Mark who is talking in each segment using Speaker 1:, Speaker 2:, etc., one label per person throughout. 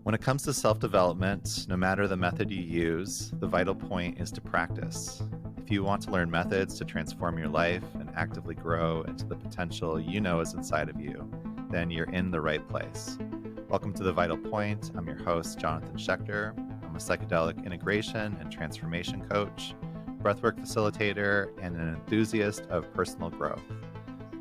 Speaker 1: When it comes to self-development, no matter the method you use, the vital point is to practice. If you want to learn methods to transform your life and actively grow into the potential you know is inside of you, then you're in the right place. Welcome to The Vital Point. I'm your host, Jonathan Schecter. I'm a psychedelic integration and transformation coach, breathwork facilitator, and an enthusiast of personal growth.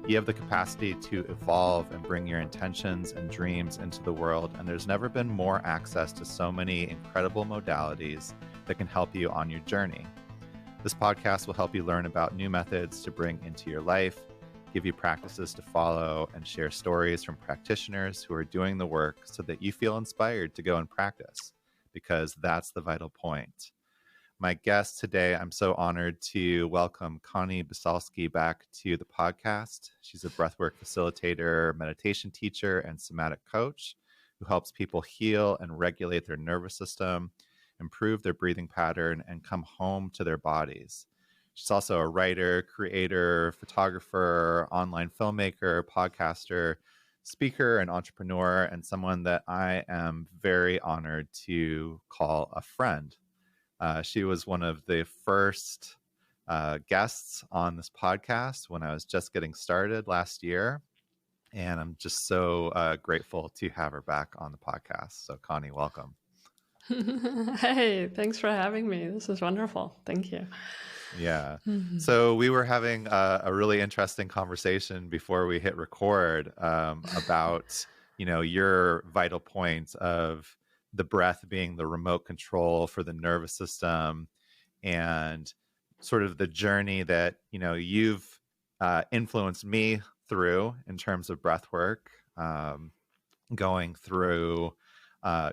Speaker 1: You have the capacity to evolve and bring your intentions and dreams into the world, and there's never been more access to so many incredible modalities that can help you on your journey. This podcast will help you learn about new methods to bring into your life, give you practices to follow, and share stories from practitioners who are doing the work so that you feel inspired to go and practice, because that's the vital point. My guest today, I'm so honored to welcome Conni Biesalski back to the podcast. She's a breathwork facilitator, meditation teacher, and somatic coach who helps people heal and regulate their nervous system, improve their breathing pattern, and come home to their bodies. She's also a writer, creator, photographer, online filmmaker, podcaster, speaker, and entrepreneur, and someone that I am very honored to call a friend. She was one of the first guests on this podcast when I was just getting started last year. And I'm just so grateful to have her back on the podcast. So Conni, welcome.
Speaker 2: Hey, thanks for having me. This is wonderful. Thank you.
Speaker 1: Yeah. So we were having a really interesting conversation before we hit record about, your vital points of the breath being the remote control for the nervous system, and sort of the journey that, you've influenced me through in terms of breath work, going through,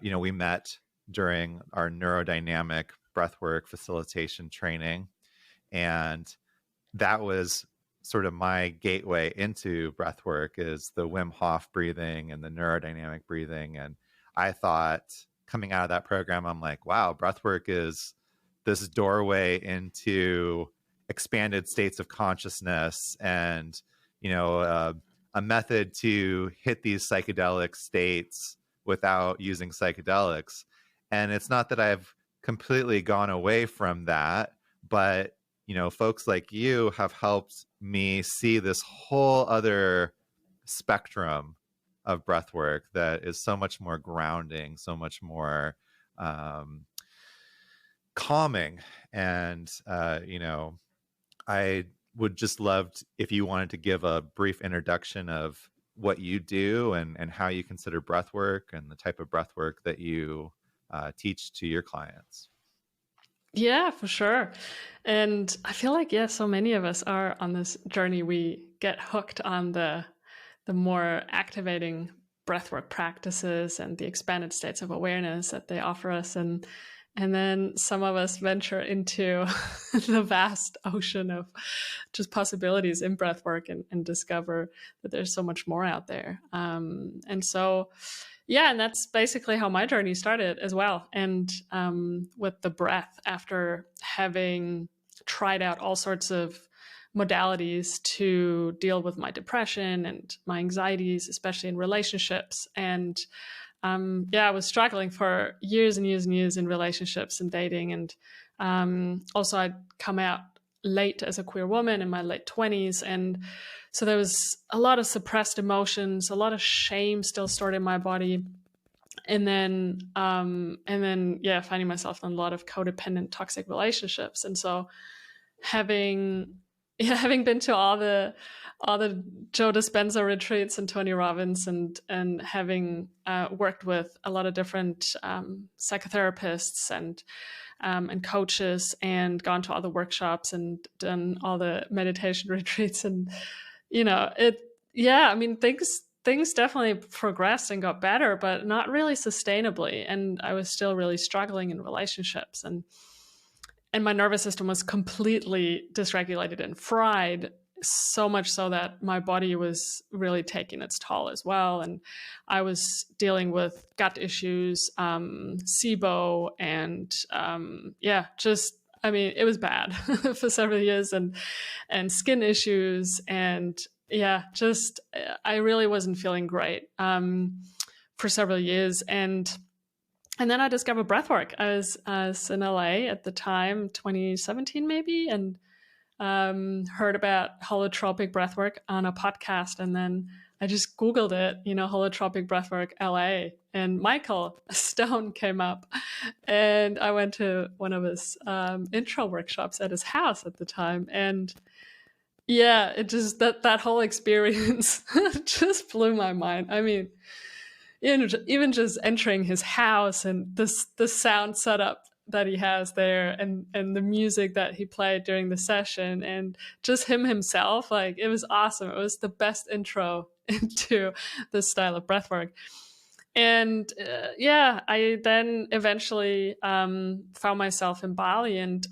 Speaker 1: we met during our neurodynamic breathwork facilitation training. And that was sort of my gateway into breathwork, is the Wim Hof breathing and the neurodynamic breathing. And I thought, coming out of that program, I'm like, wow, breathwork is this doorway into expanded states of consciousness and, a method to hit these psychedelic states without using psychedelics. And it's not that I've completely gone away from that, but, folks like you have helped me see this whole other spectrum of breath work that is so much more grounding, so much more calming. And, I would just love if you wanted to give a brief introduction of what you do and how you consider breath work and the type of breath work that you teach to your clients.
Speaker 2: Yeah, for sure. And I feel like, so many of us are on this journey. We get hooked on the more activating breathwork practices and the expanded states of awareness that they offer us. And then some of us venture into the vast ocean of just possibilities in breathwork and discover that there's so much more out there. And that's basically how my journey started as well. And with the breath, after having tried out all sorts of modalities to deal with my depression and my anxieties, especially in relationships. And I was struggling for years and years and years in relationships and dating. And also I'd come out late as a queer woman in my late 20s. And so there was a lot of suppressed emotions, a lot of shame still stored in my body. And then, finding myself in a lot of codependent, toxic relationships. And so having been to all the Joe Dispenza retreats and Tony Robbins and having worked with a lot of different psychotherapists and coaches and gone to all the workshops and done all the meditation retreats, and things definitely progressed and got better, but not really sustainably. And I was still really struggling in relationships, and my nervous system was completely dysregulated and fried, so much so that my body was really taking its toll as well. And I was dealing with gut issues, SIBO, and it was bad for several years, and skin issues, and I really wasn't feeling great. for several years. And then I discovered breathwork. I was in LA at the time, 2017 maybe, and heard about holotropic breathwork on a podcast. And then I just Googled it, holotropic breathwork LA, and Michael Stone came up. And I went to one of his intro workshops at his house at the time. And yeah, it just, that whole experience just blew my mind. I mean, even just entering his house and the sound setup that he has there, and the music that he played during the session, and just him himself, like, it was awesome. It was the best intro into this style of breathwork. And I then eventually found myself in Bali, and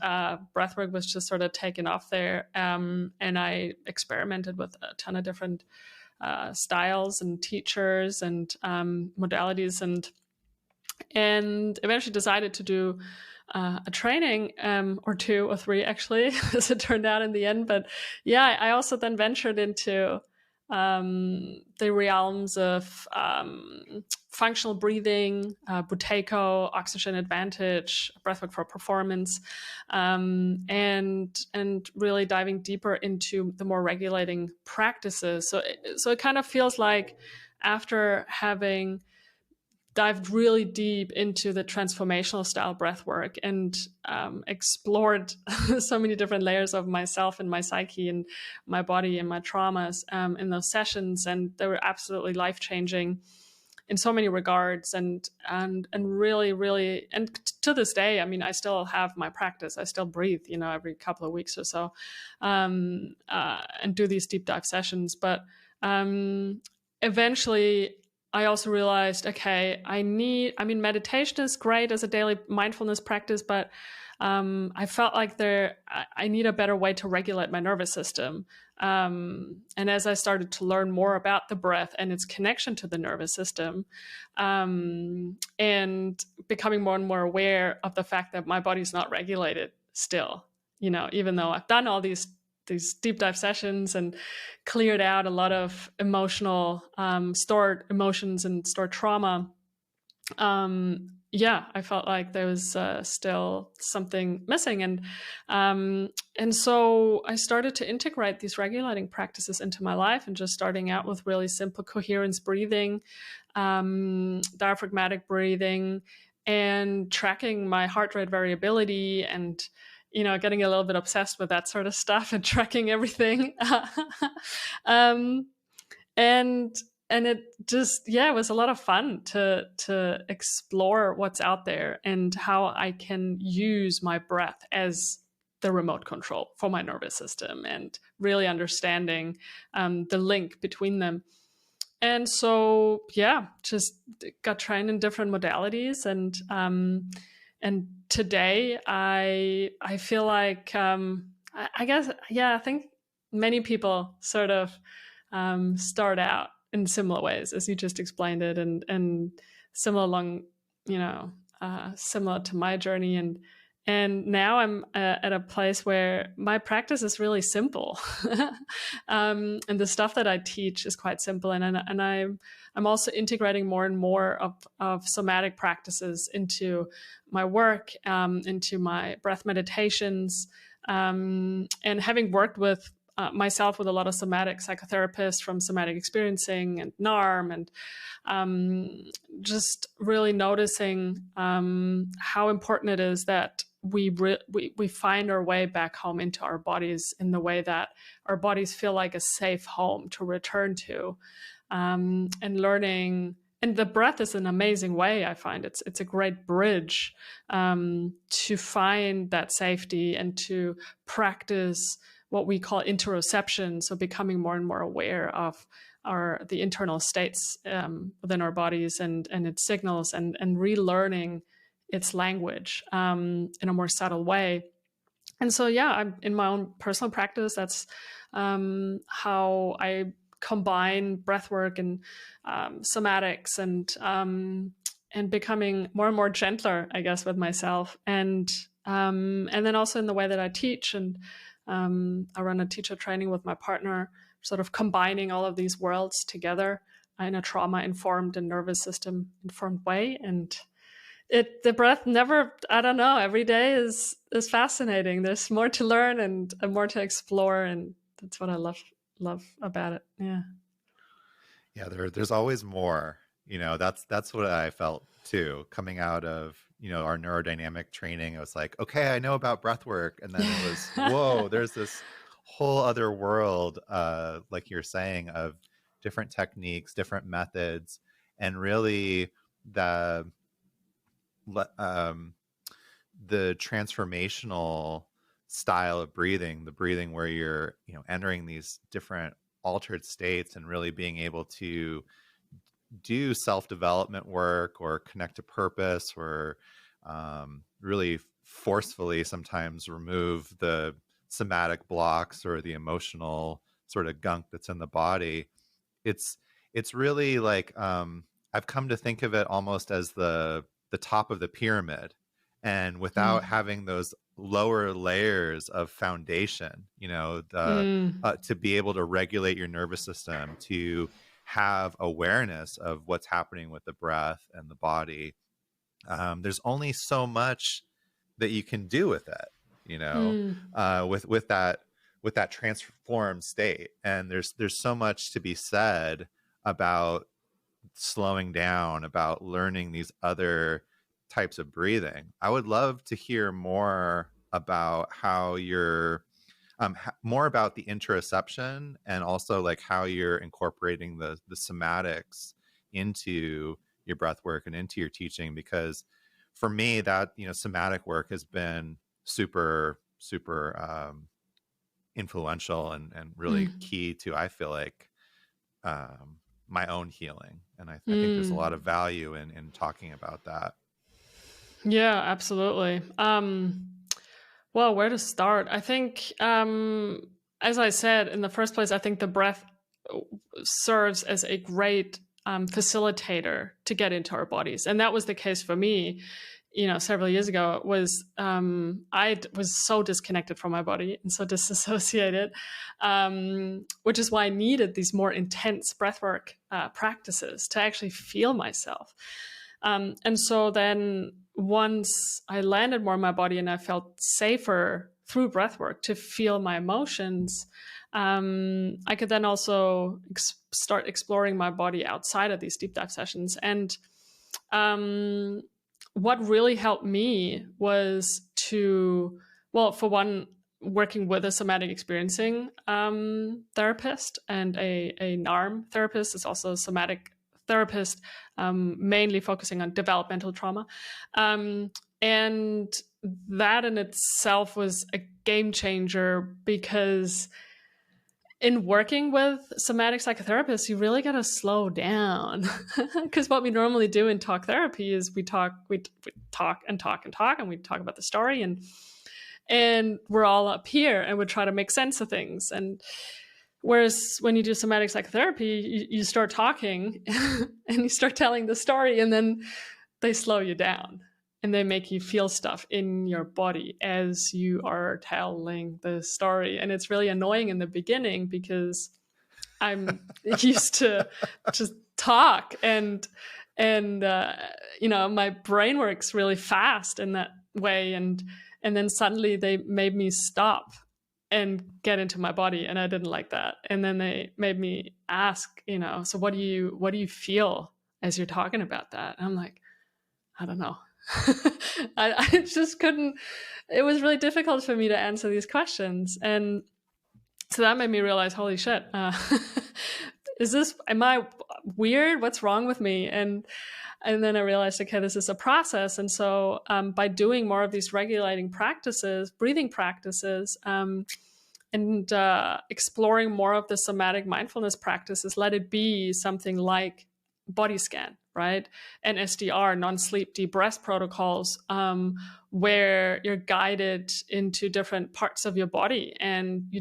Speaker 2: breathwork was just sort of taken off there. And I experimented with a ton of different styles and teachers and modalities, and eventually decided to do a training or 2 or 3 actually, as it turned out in the end. But yeah, I also then ventured into the realms of functional breathing, Buteyko, oxygen advantage, breathwork for performance, and really diving deeper into the more regulating practices. So it kind of feels like, after having dived really deep into the transformational style breathwork and explored so many different layers of myself and my psyche and my body and my traumas in those sessions, and they were absolutely life-changing in so many regards, and really, really, and to this day, I mean, I still have my practice. I still breathe, every couple of weeks or so, and do these deep dive sessions. But eventually, I also realized, okay, meditation is great as a daily mindfulness practice, but I felt like I need a better way to regulate my nervous system. And as I started to learn more about the breath and its connection to the nervous system, and becoming more and more aware of the fact that my body's not regulated still, even though I've done all these deep dive sessions and cleared out a lot of emotional, stored emotions and stored trauma. I felt like there was still something missing. And so I started to integrate these regulating practices into my life, and just starting out with really simple coherence breathing, diaphragmatic breathing, and tracking my heart rate variability, and getting a little bit obsessed with that sort of stuff and tracking everything. And it just, it was a lot of fun to explore what's out there and how I can use my breath as the remote control for my nervous system, and really understanding the link between them. And so, just got trained in different modalities, and today I feel like, I guess, I think many people sort of start out in similar ways, as you just explained it, and similar to my journey. And now I'm at a place where my practice is really simple, and the stuff that I teach is quite simple. And I'm also integrating more and more of somatic practices into my work, into my breath meditations, and having worked with myself with a lot of somatic psychotherapists from somatic experiencing and NARM, and just really noticing how important it is that we find our way back home into our bodies, in the way that our bodies feel like a safe home to return to, and learning. And the breath is an amazing way. I find it's a great bridge to find that safety and to practice what we call interoception. So becoming more and more aware of the internal states within our bodies and its signals, and relearning its language in a more subtle way. And so, I'm in my own personal practice. That's how I combine breathwork and somatics, and becoming more and more gentler, I guess, with myself, and then also in the way that I teach. And I run a teacher training with my partner, sort of combining all of these worlds together. in a trauma-informed and nervous system-informed way. And the breath never, I don't know, every day is fascinating. There's more to learn and more to explore, and that's what I love about it. Yeah.
Speaker 1: Yeah, there's always more. That's what I felt too, coming out of, our neurodynamic training. It was like, okay, I know about breath work. And then it was, whoa, there's this whole other world, like you're saying, of different techniques, different methods, and really the transformational style of breathing, the breathing where you're, entering these different altered states and really being able to do self-development work or connect to purpose, or really forcefully sometimes remove the somatic blocks or the emotional sort of gunk that's in the body. It's really like, I've come to think of it almost as the top of the pyramid, and without having those lower layers of foundation, to be able to regulate your nervous system, to have awareness of what's happening with the breath and the body. There's only so much that you can do with it, with that transformed state. And there's so much to be said about slowing down, about learning these other types of breathing. I would love to hear more about how you're more about the interoception, and also like how you're incorporating the somatics into your breath work and into your teaching. Because for me, that, somatic work has been super influential and really key to, I feel like, my own healing. And I think there's a lot of value in talking about that.
Speaker 2: Yeah, absolutely. Well, where to start? I think, as I said, in the first place, I think the breath serves as a great facilitator to get into our bodies. And that was the case for me, several years ago. It was, I was so disconnected from my body and so disassociated, which is why I needed these more intense breathwork practices to actually feel myself. And so then once I landed more in my body and I felt safer through breathwork to feel my emotions, I could then also start exploring my body outside of these deep dive sessions. And what really helped me was for one, working with a somatic experiencing therapist and a NARM therapist. It's also a somatic therapist, mainly focusing on developmental trauma. And that in itself was a game changer, because in working with somatic psychotherapists, you really got to slow down, because what we normally do in talk therapy is we talk and talk and we talk about the story, and we're all up here and we try to make sense of things. And whereas when you do somatic psychotherapy, you start talking and you start telling the story, and then they slow you down and they make you feel stuff in your body as you are telling the story. And it's really annoying in the beginning, because I'm used to just talk and my brain works really fast in that way. And then suddenly they made me stop and get into my body, and I didn't like that. And then they made me ask, so what do you feel as you're talking about that? And I'm like, I don't know. I just couldn't. It was really difficult for me to answer these questions, and so that made me realize, holy shit, am I weird? What's wrong with me? And then I realized, okay, this is a process. And so by doing more of these regulating practices, breathing practices, and exploring more of the somatic mindfulness practices, let it be something like body scan, right? And SDR, non-sleep deep rest protocols, where you're guided into different parts of your body. And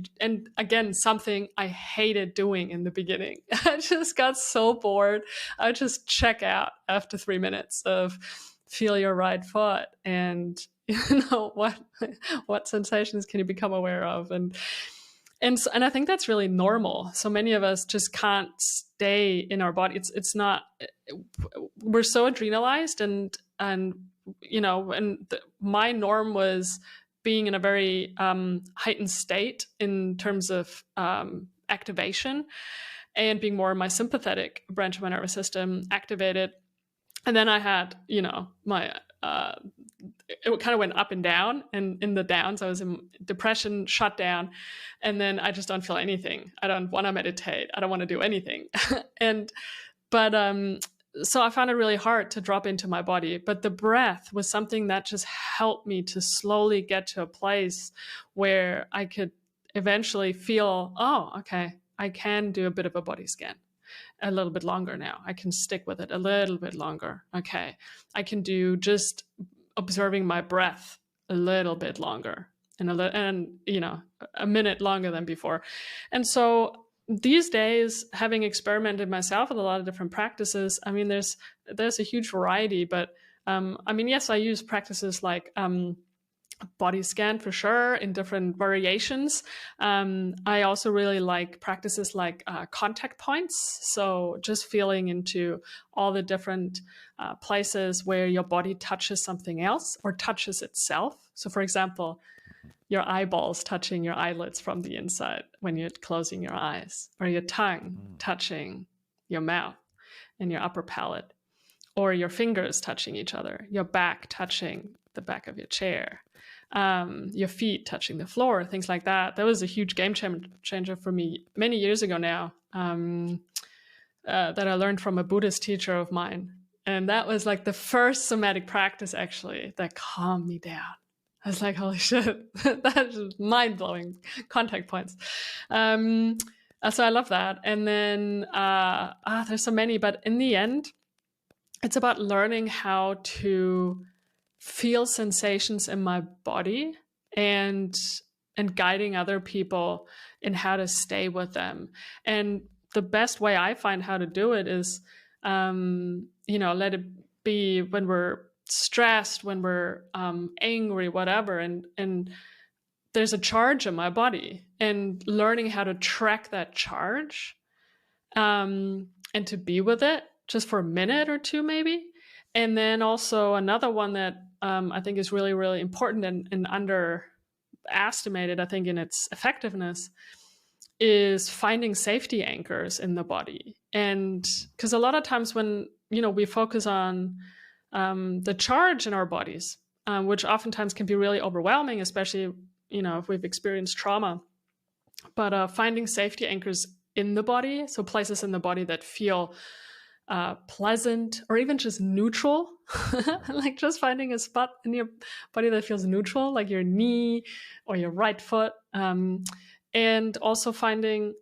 Speaker 2: again, something I hated doing in the beginning. I just got so bored. I would just check out after 3 minutes of feel your right foot, and what sensations can you become aware of? And And I think that's really normal. So many of us just can't stay in our body. It's not, we're so adrenalized, and my norm was being in a very heightened state in terms of activation, and being more in my sympathetic branch of my nervous system activated. And then I had, my it kind of went up and down, and in the downs I was in depression, shut down, and then I just don't feel anything. I don't want to meditate. I don't want to do anything. So I found it really hard to drop into my body. But the breath was something that just helped me to slowly get to a place where I could eventually feel, oh, okay, I can do a bit of a body scan a little bit longer now. I can stick with it a little bit longer. Okay, I can do just observing my breath a little bit longer, and a minute longer than before. And so these days, having experimented myself with a lot of different practices, I mean, there's a huge variety, but yes, I use practices like body scan for sure in different variations. I also really like practices like contact points. So just feeling into all the different places where your body touches something else or touches itself. So for example, your eyeballs touching your eyelids from the inside when you're closing your eyes, or your tongue touching your mouth and your upper palate, or your fingers touching each other, your back touching the back of your chair, your feet touching the floor, things like that. That was a huge game changer for me many years ago now, that I learned from a Buddhist teacher of mine. And that was like the first somatic practice actually that calmed me down. I was like, holy shit, that's just mind-blowing contact points. So I love that. And then there's so many, but in the end, it's about learning how to feel sensations in my body and guiding other people in how to stay with them. And the best way I find how to do it is, let it be when we're stressed, when we're angry, whatever, and there's a charge in my body, and learning how to track that charge, and to be with it just for a minute or two maybe. And then also another one that I think is really, really important and underestimated, I think, in its effectiveness, is finding safety anchors in the body. And because a lot of times when we focus on the charge in our bodies, which oftentimes can be really overwhelming, especially if we've experienced trauma. But finding safety anchors in the body, so places in the body that feel pleasant or even just neutral, like just finding a spot in your body that feels neutral, like your knee or your right foot, and also finding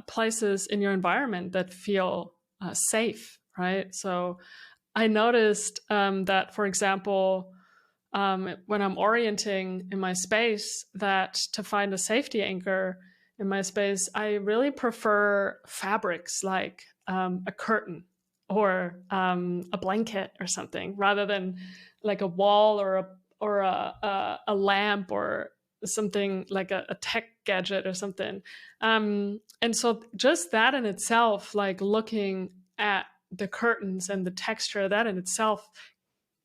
Speaker 2: places in your environment that feel safe, right? So I noticed that, for example, when I'm orienting in my space, that to find a safety anchor in my space, I really prefer fabrics like a curtain or a blanket or something, rather than like a wall or a lamp or something like a tech gadget or something. And so just that in itself, like looking at the curtains and the texture of that in itself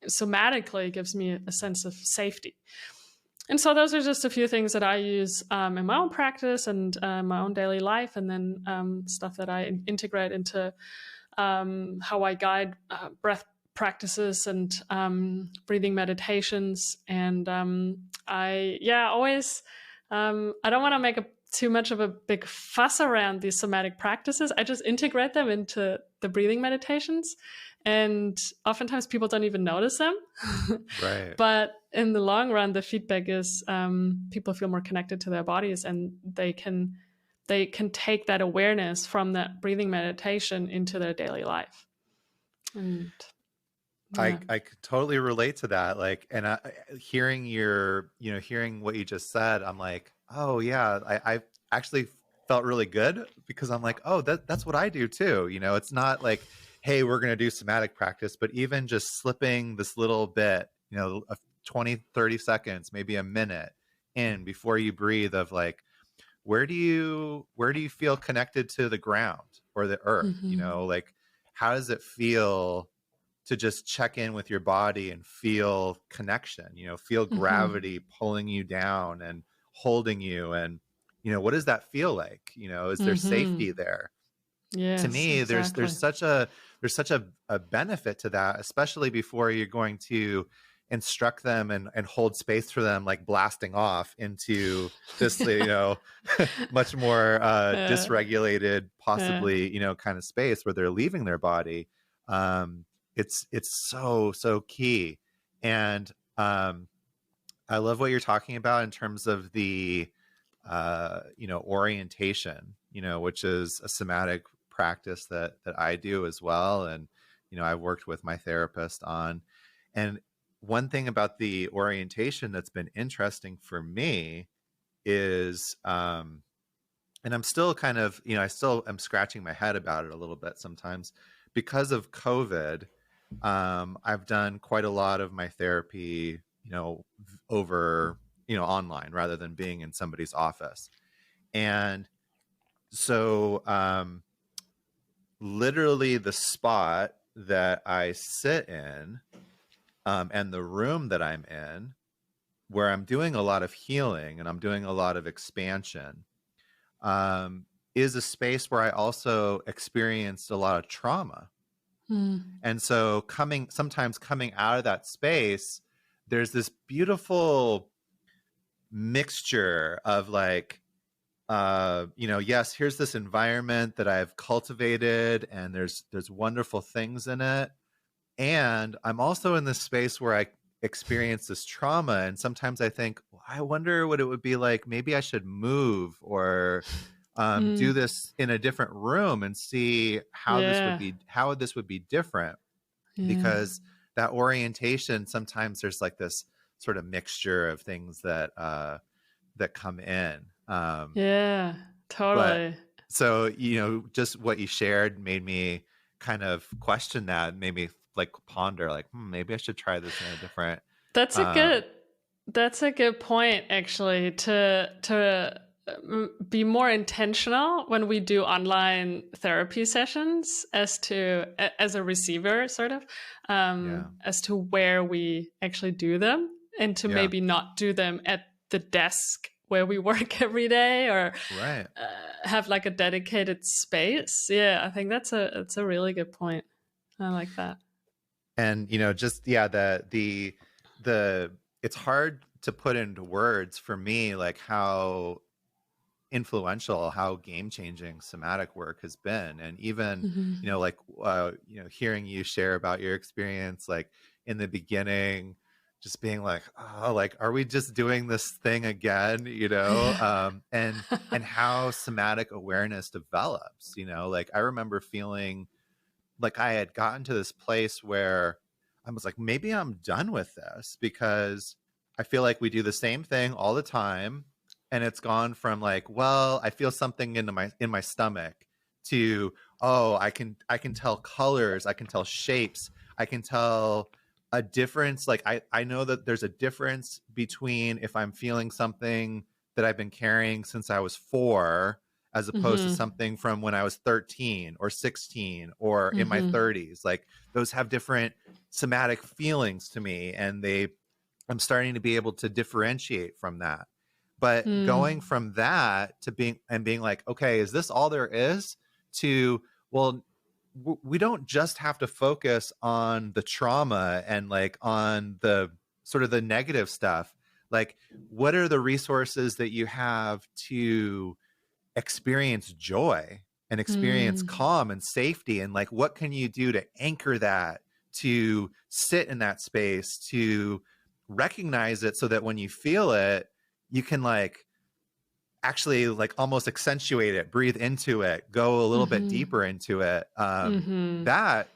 Speaker 2: somatically gives me a sense of safety. And so those are just a few things that I use in my own practice and my own daily life, and then stuff that I integrate into how I guide breath practices and breathing meditations. And I don't want to make too much of a big fuss around these somatic practices. I just integrate them into the breathing meditations. And oftentimes people don't even notice them.
Speaker 1: Right.
Speaker 2: But in the long run, the feedback is people feel more connected to their bodies, and they can take that awareness from that breathing meditation into their daily life. And
Speaker 1: yeah. I could totally relate to that. Like, and hearing what you just said, I'm like, oh yeah, I actually felt really good, because I'm like, oh, that's what I do too. It's not like, hey, we're going to do somatic practice, but even just slipping this little bit, 20, 30 seconds, maybe a minute in before you breathe of like, where do you feel connected to the ground or the earth? You
Speaker 2: Mm-hmm.
Speaker 1: know, like, how does it feel to just check in with your body and feel connection, you know, feel
Speaker 2: Mm-hmm.
Speaker 1: gravity pulling you down and holding you? And, you know, what does that feel like? You know, is there
Speaker 2: Mm-hmm.
Speaker 1: safety there? To
Speaker 2: Yes,
Speaker 1: me,
Speaker 2: exactly.
Speaker 1: there's such a benefit to that, especially before you're going to instruct them and hold space for them, like blasting off into this, you know, much more
Speaker 2: Yeah.
Speaker 1: dysregulated,
Speaker 2: Yeah.
Speaker 1: possibly, you know, kind of space where they're leaving their body. um it's so key. And I love what you're talking about in terms of the you know, orientation, you know, which is a somatic practice that I do as well. And, you know, I've worked with my therapist on. And one thing about the orientation that's been interesting for me is, and I'm still kind of, you know, I still am scratching my head about it a little bit sometimes because of COVID. I've done quite a lot of my therapy, you know, over, you know, online rather than being in somebody's office. And so, literally the spot that I sit in, and the room that I'm in, where I'm doing a lot of healing and I'm doing a lot of expansion, um, is a space where I also experienced a lot of trauma.
Speaker 2: Mm.
Speaker 1: And so sometimes coming out of that space, there's this beautiful mixture of like, you know, yes, here's this environment that I've cultivated and there's wonderful things in it. And I'm also in this space where I experience this trauma. And sometimes I think, well, I wonder what it would be like. Maybe I should move or do
Speaker 2: Mm.
Speaker 1: this in a different room and see
Speaker 2: Yeah.
Speaker 1: how this would be different.
Speaker 2: Yeah.
Speaker 1: Because that orientation, sometimes there's like this sort of mixture of things that come in.
Speaker 2: Yeah.
Speaker 1: But
Speaker 2: Totally.
Speaker 1: so, you know, just what you shared made me kind of question that, made me like ponder, like, maybe I should try this in a different.
Speaker 2: That's a
Speaker 1: Um,
Speaker 2: good that's a good point actually to be more intentional when we do online therapy sessions as a receiver sort of
Speaker 1: yeah,
Speaker 2: as to where we actually do them and to
Speaker 1: yeah,
Speaker 2: maybe not do them at the desk where we work every day or
Speaker 1: right.
Speaker 2: have like a dedicated space. Yeah, I think that's a really good point. I like that.
Speaker 1: And you know, just yeah, the it's hard to put into words for me, like how influential, how game changing somatic work has been. And even, you
Speaker 2: Hmm.
Speaker 1: know, like, you know, hearing you share about your experience, like in the beginning, just being like, oh, like, are we just doing this thing again? You know,
Speaker 2: Yeah.
Speaker 1: and how somatic awareness develops, you know, like I remember feeling like I had gotten to this place where I was like, maybe I'm done with this because I feel like we do the same thing all the time. And it's gone from like, well, I feel something in my stomach to, oh, I can tell colors, I can tell shapes, I can tell a difference. Like I know that there's a difference between if I'm feeling something that I've been carrying since I was 4 as opposed to
Speaker 2: Hmm.
Speaker 1: something from when I was 13 or 16 or in my
Speaker 2: Hmm.
Speaker 1: 30s. Like those have different somatic feelings to me, and I'm starting to be able to differentiate from that. But going
Speaker 2: Mm.
Speaker 1: from that to being like, okay, is this all there is? To, well, we don't just have to focus on the trauma and like on the sort of the negative stuff. Like, what are the resources that you have to experience joy and experience
Speaker 2: Mm.
Speaker 1: calm and safety? And like, what can you do to anchor that, to sit in that space, to recognize it so that when you feel it, you can like actually like almost accentuate it, breathe into it, go a little bit
Speaker 2: Mhm.
Speaker 1: deeper into it.
Speaker 2: Mhm.
Speaker 1: That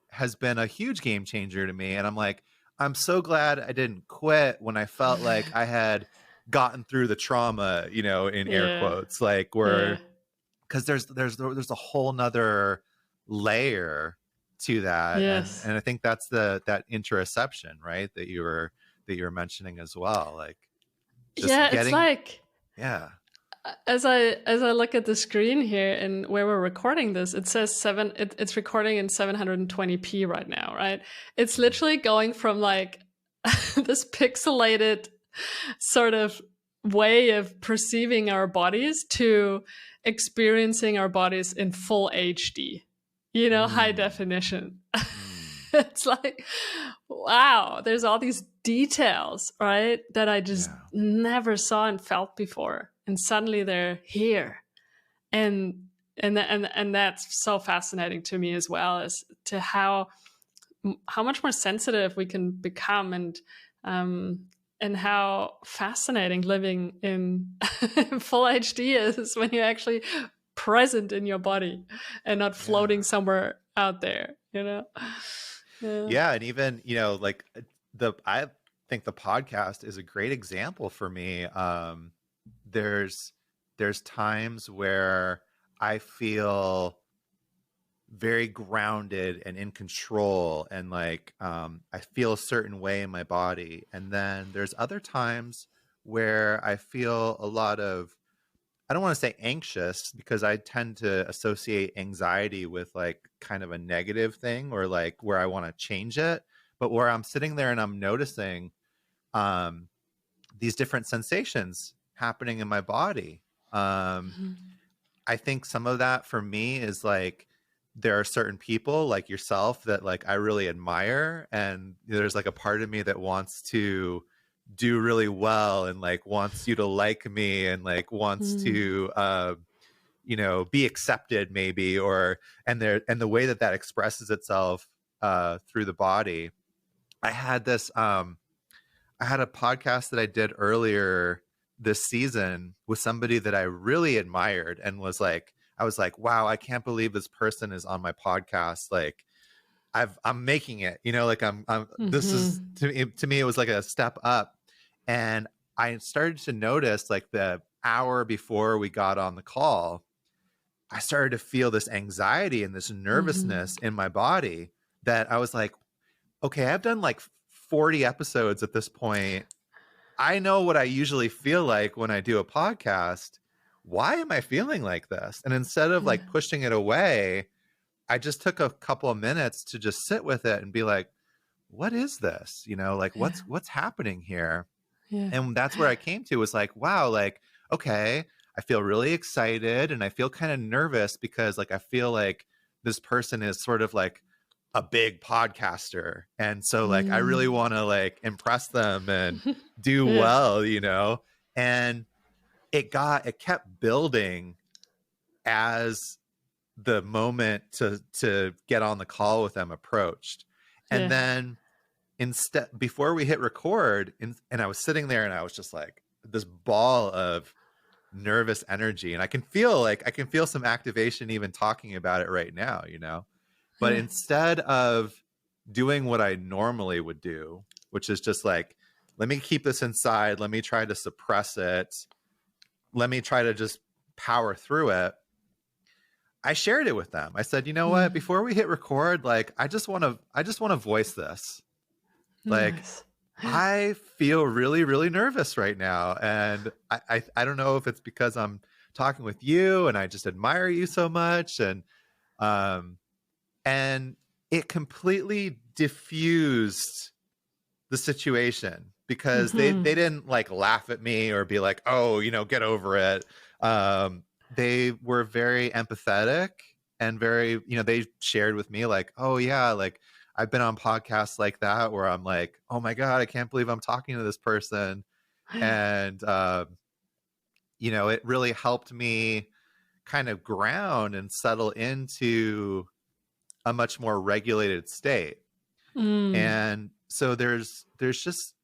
Speaker 1: has been a huge game changer to me. And I'm like, I'm so glad I didn't quit when I felt like I had gotten through the trauma, you know, in air
Speaker 2: Yeah.
Speaker 1: quotes, like
Speaker 2: Yeah.
Speaker 1: where, because there's a whole nother layer to that.
Speaker 2: Yes.
Speaker 1: And I think that's that interoception, right, that you were mentioning as well. Like, Just
Speaker 2: Yeah, it's
Speaker 1: getting,
Speaker 2: like
Speaker 1: yeah.
Speaker 2: as I look at the screen here and where we're recording this, it says it's recording in 720p right now, right? It's literally going from like this pixelated sort of way of perceiving our bodies to experiencing our bodies in full HD, high
Speaker 1: Mm,
Speaker 2: definition.
Speaker 1: mm,
Speaker 2: It's like, wow, there's all these details, right, that I just
Speaker 1: yeah.
Speaker 2: never saw and felt before. And suddenly they're here. And that's so fascinating to me as well, as to how much more sensitive we can become, and how fascinating living in full HD is when you're actually present in your body and not floating
Speaker 1: Yeah.
Speaker 2: somewhere out there, Yeah.
Speaker 1: Yeah, and even, like I think the podcast is a great example for me. There's times where I feel very grounded and in control, and like I feel a certain way in my body. And then there's other times where I feel a lot of, I don't want to say anxious, because I tend to associate anxiety with like kind of a negative thing, or like where I want to change it. But where I'm sitting there and I'm noticing um, these different sensations happening in my body.
Speaker 2: Mhm.
Speaker 1: I think some of that for me is like, there are certain people like yourself that like I really admire, and there's like a part of me that wants to do really well, and like wants you to like me, and like wants
Speaker 2: Mm.
Speaker 1: to be accepted maybe, or and the way that that expresses itself through the body. I had this I had a podcast that I did earlier this season with somebody that I really admired, and I was like, wow, I can't believe this person is on my podcast. Like I'm making it, like this is,
Speaker 2: Mhm.
Speaker 1: to me, it was like a step up. And I started to notice, like, the hour before we got on the call, I started to feel this anxiety and this
Speaker 2: Mhm.
Speaker 1: nervousness in my body, that I was like, okay, I've done like 40 episodes at this point. I know what I usually feel like when I do a podcast. Why am I feeling like this? And instead of like
Speaker 2: Yeah.
Speaker 1: pushing it away, I just took a couple of minutes to just sit with it and be like, what is this? Like,
Speaker 2: Yeah.
Speaker 1: what's happening here?
Speaker 2: Yeah.
Speaker 1: And that's where I came to, was like, wow, like, okay, I feel really excited, and I feel kind of nervous, because like I feel like this person is sort of like a big podcaster. And so like I really
Speaker 2: Mm.
Speaker 1: want to like impress them and do
Speaker 2: Yeah.
Speaker 1: well, And it kept building as the moment to get on the call with them approached. And
Speaker 2: Yeah.
Speaker 1: then instead, before we hit record, and I was sitting there and I was just like this ball of nervous energy, and I can feel some activation even talking about it right now. But
Speaker 2: Yeah.
Speaker 1: instead of doing what I normally would do, which is just like, let me keep this inside, let me try to suppress it, let me try to just power through it, I shared it with them. I said, you know what,
Speaker 2: Mm.
Speaker 1: before we hit record, like I just want to voice this. Like,
Speaker 2: Nice.
Speaker 1: I feel really, really nervous right now. And I don't know if it's because I'm talking with you and I just admire you so much. Um, and it completely diffused the situation, because they
Speaker 2: Mhm.
Speaker 1: didn't like laugh at me or be like, oh, get over it. They were very empathetic, and very, they shared with me like, oh yeah, like I've been on podcasts like that where I'm like, oh my God, I can't believe I'm talking to this person. And it really helped me kind of ground and settle into a much more regulated state.
Speaker 2: Mm.
Speaker 1: And so there's just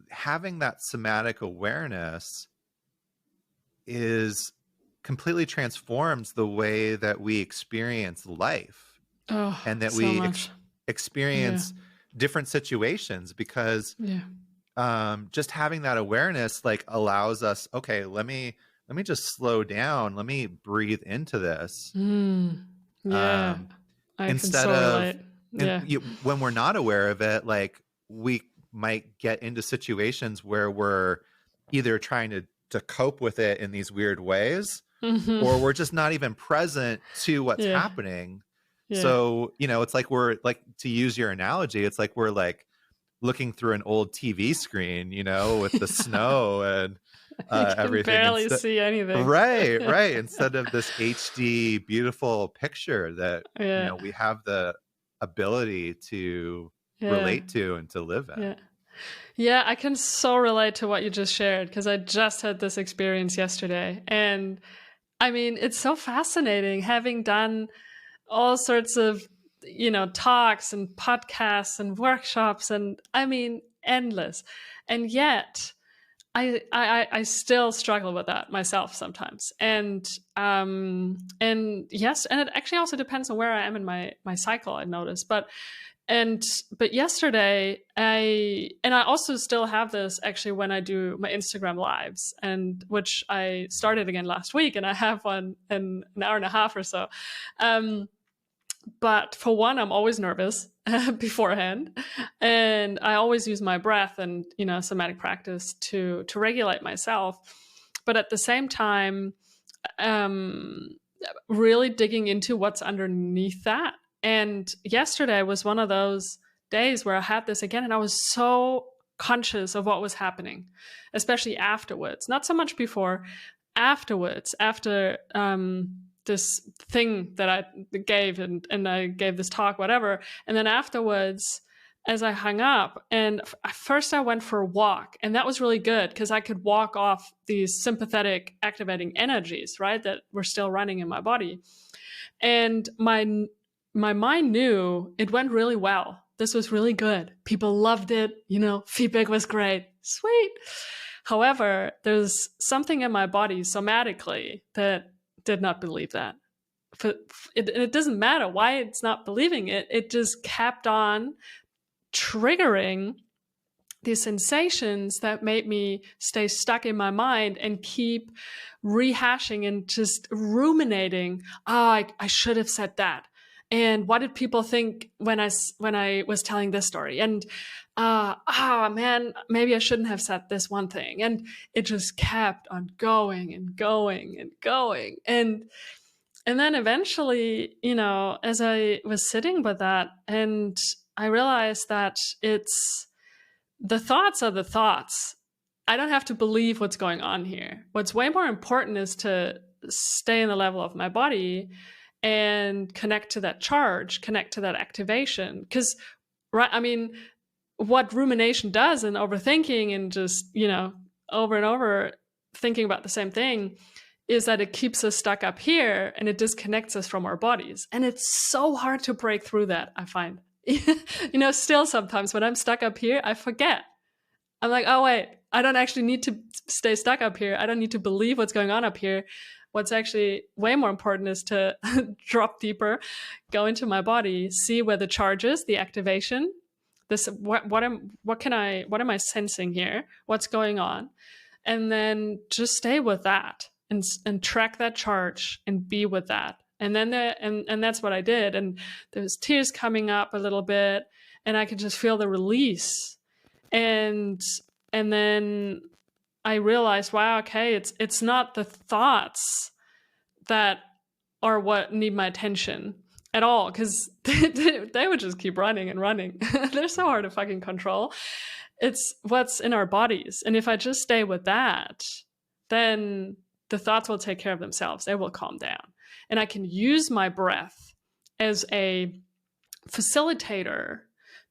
Speaker 1: having that somatic awareness is completely transforms the way that we experience life,
Speaker 2: Oh,
Speaker 1: and that
Speaker 2: so
Speaker 1: we
Speaker 2: much. Yeah.
Speaker 1: experience different situations, because
Speaker 2: Yeah.
Speaker 1: just having that awareness like allows us, okay, let me just slow down, let me breathe into this,
Speaker 2: Mm. Yeah.
Speaker 1: um,
Speaker 2: I can
Speaker 1: instead
Speaker 2: so
Speaker 1: of,
Speaker 2: relate. Yeah.
Speaker 1: when we're not aware of it, like we might get into situations where we're either trying to cope with it in these weird ways,
Speaker 2: Mm-hmm.
Speaker 1: or we're just not even present to what's
Speaker 2: Yeah.
Speaker 1: happening.
Speaker 2: Yeah.
Speaker 1: So, it's like we're like, to use your analogy, it's like we're like looking through an old TV screen, with the snow and
Speaker 2: You can
Speaker 1: everything.
Speaker 2: barely see anything.
Speaker 1: Right. Instead of this HD beautiful picture that,
Speaker 2: Yeah.
Speaker 1: we have the ability to relate to and to live in.
Speaker 2: Yeah. Yeah, I can so relate to what you just shared, because I just had this experience yesterday. And I mean, it's so fascinating having done all sorts of, talks and podcasts and workshops, and I mean, endless. And yet I still struggle with that myself sometimes. And yes, and it actually also depends on where I am in my cycle, I notice. But yesterday I also still have this actually when I do my Instagram lives, and which I started again last week, and I have one in an hour and a half or so. But for one, I'm always nervous beforehand, and I always use my breath and somatic practice to regulate myself. But at the same time, really digging into what's underneath that. And yesterday was one of those days where I had this again, and I was so conscious of what was happening, especially afterwards. Not so much before, afterwards, after this thing that I gave, and I gave this talk, whatever. And then afterwards, as I hung up, and first I went for a walk, and that was really good because I could walk off these sympathetic activating energies, right, that were still running in my body. And my mind knew it went really well. This was really good. People loved it. Feedback was great. Sweet. However, there's something in my body somatically that did not believe that. It doesn't matter why it's not believing it. It just kept on triggering these sensations that made me stay stuck in my mind and keep rehashing and just ruminating. I should have said that. And what did people think when I was telling this story? And man, maybe I shouldn't have said this one thing. And it just kept on going and going and going. And then eventually, as I was sitting with that, and I realized that it's the thoughts are the thoughts. I don't have to believe what's going on here. What's way more important is to stay in the level of my body and connect to that charge, connect to that activation. Because, right, I mean, what rumination does and overthinking and just, over and over thinking about the same thing is that it keeps us stuck up here and it disconnects us from our bodies. And it's so hard to break through that, I find. Still sometimes when I'm stuck up here, I forget. I'm like, oh, wait, I don't actually need to stay stuck up here. I don't need to believe what's going on up here. What's actually way more important is to drop deeper, go into my body, see where the charge is, the activation. What am I sensing here? What's going on? And then just stay with that and track that charge and be with that. And then and that's what I did. And there's tears coming up a little bit, and I could just feel the release. And then I realized, wow, okay, it's not the thoughts that are what need my attention at all, because they would just keep running and running. They're so hard to fucking control. It's what's in our bodies. And if I just stay with that, then the thoughts will take care of themselves. They will calm down. And I can use my breath as a facilitator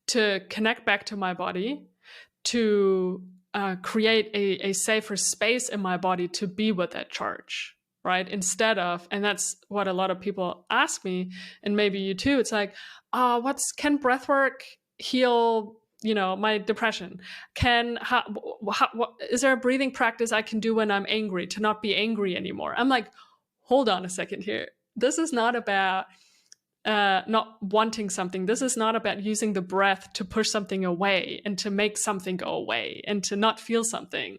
Speaker 2: to connect back to my body, to create a safer space in my body to be with that charge, right? Instead of, and that's what a lot of people ask me, and maybe you too, it's like, can breathwork heal, my depression? Is there a breathing practice I can do when I'm angry to not be angry anymore? I'm like, hold on a second here. This is not about not wanting something. This is not about using the breath to push something away and to make something go away and to not feel something.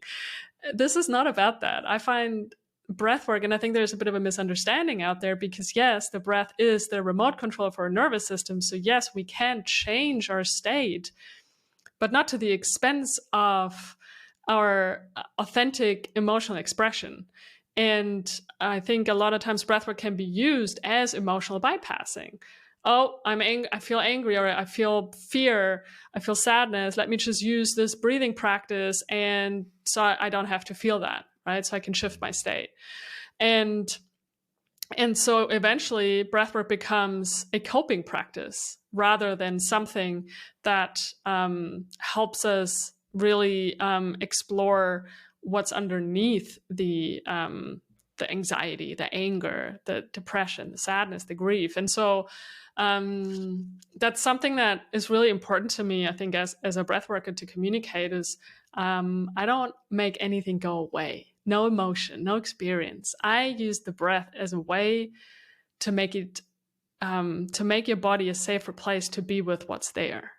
Speaker 2: This is not about that. I find breath work, and I think there's a bit of a misunderstanding out there, because yes, the breath is the remote control for our nervous system. So yes, we can change our state, but not to the expense of our authentic emotional expression. And I think a lot of times breathwork can be used as emotional bypassing. Oh, I feel angry, or I feel fear, I feel sadness. Let me just use this breathing practice, and so I don't have to feel that, right? So I can shift my state. And so eventually breathwork becomes a coping practice rather than something that helps us really explore what's underneath the anxiety, the anger, the depression, the sadness, the grief. And so that's something that is really important to me, I think, as a breathworker, to communicate is I don't make anything go away. No emotion, no experience. I use the breath as a way to make it, to make your body a safer place to be with what's there.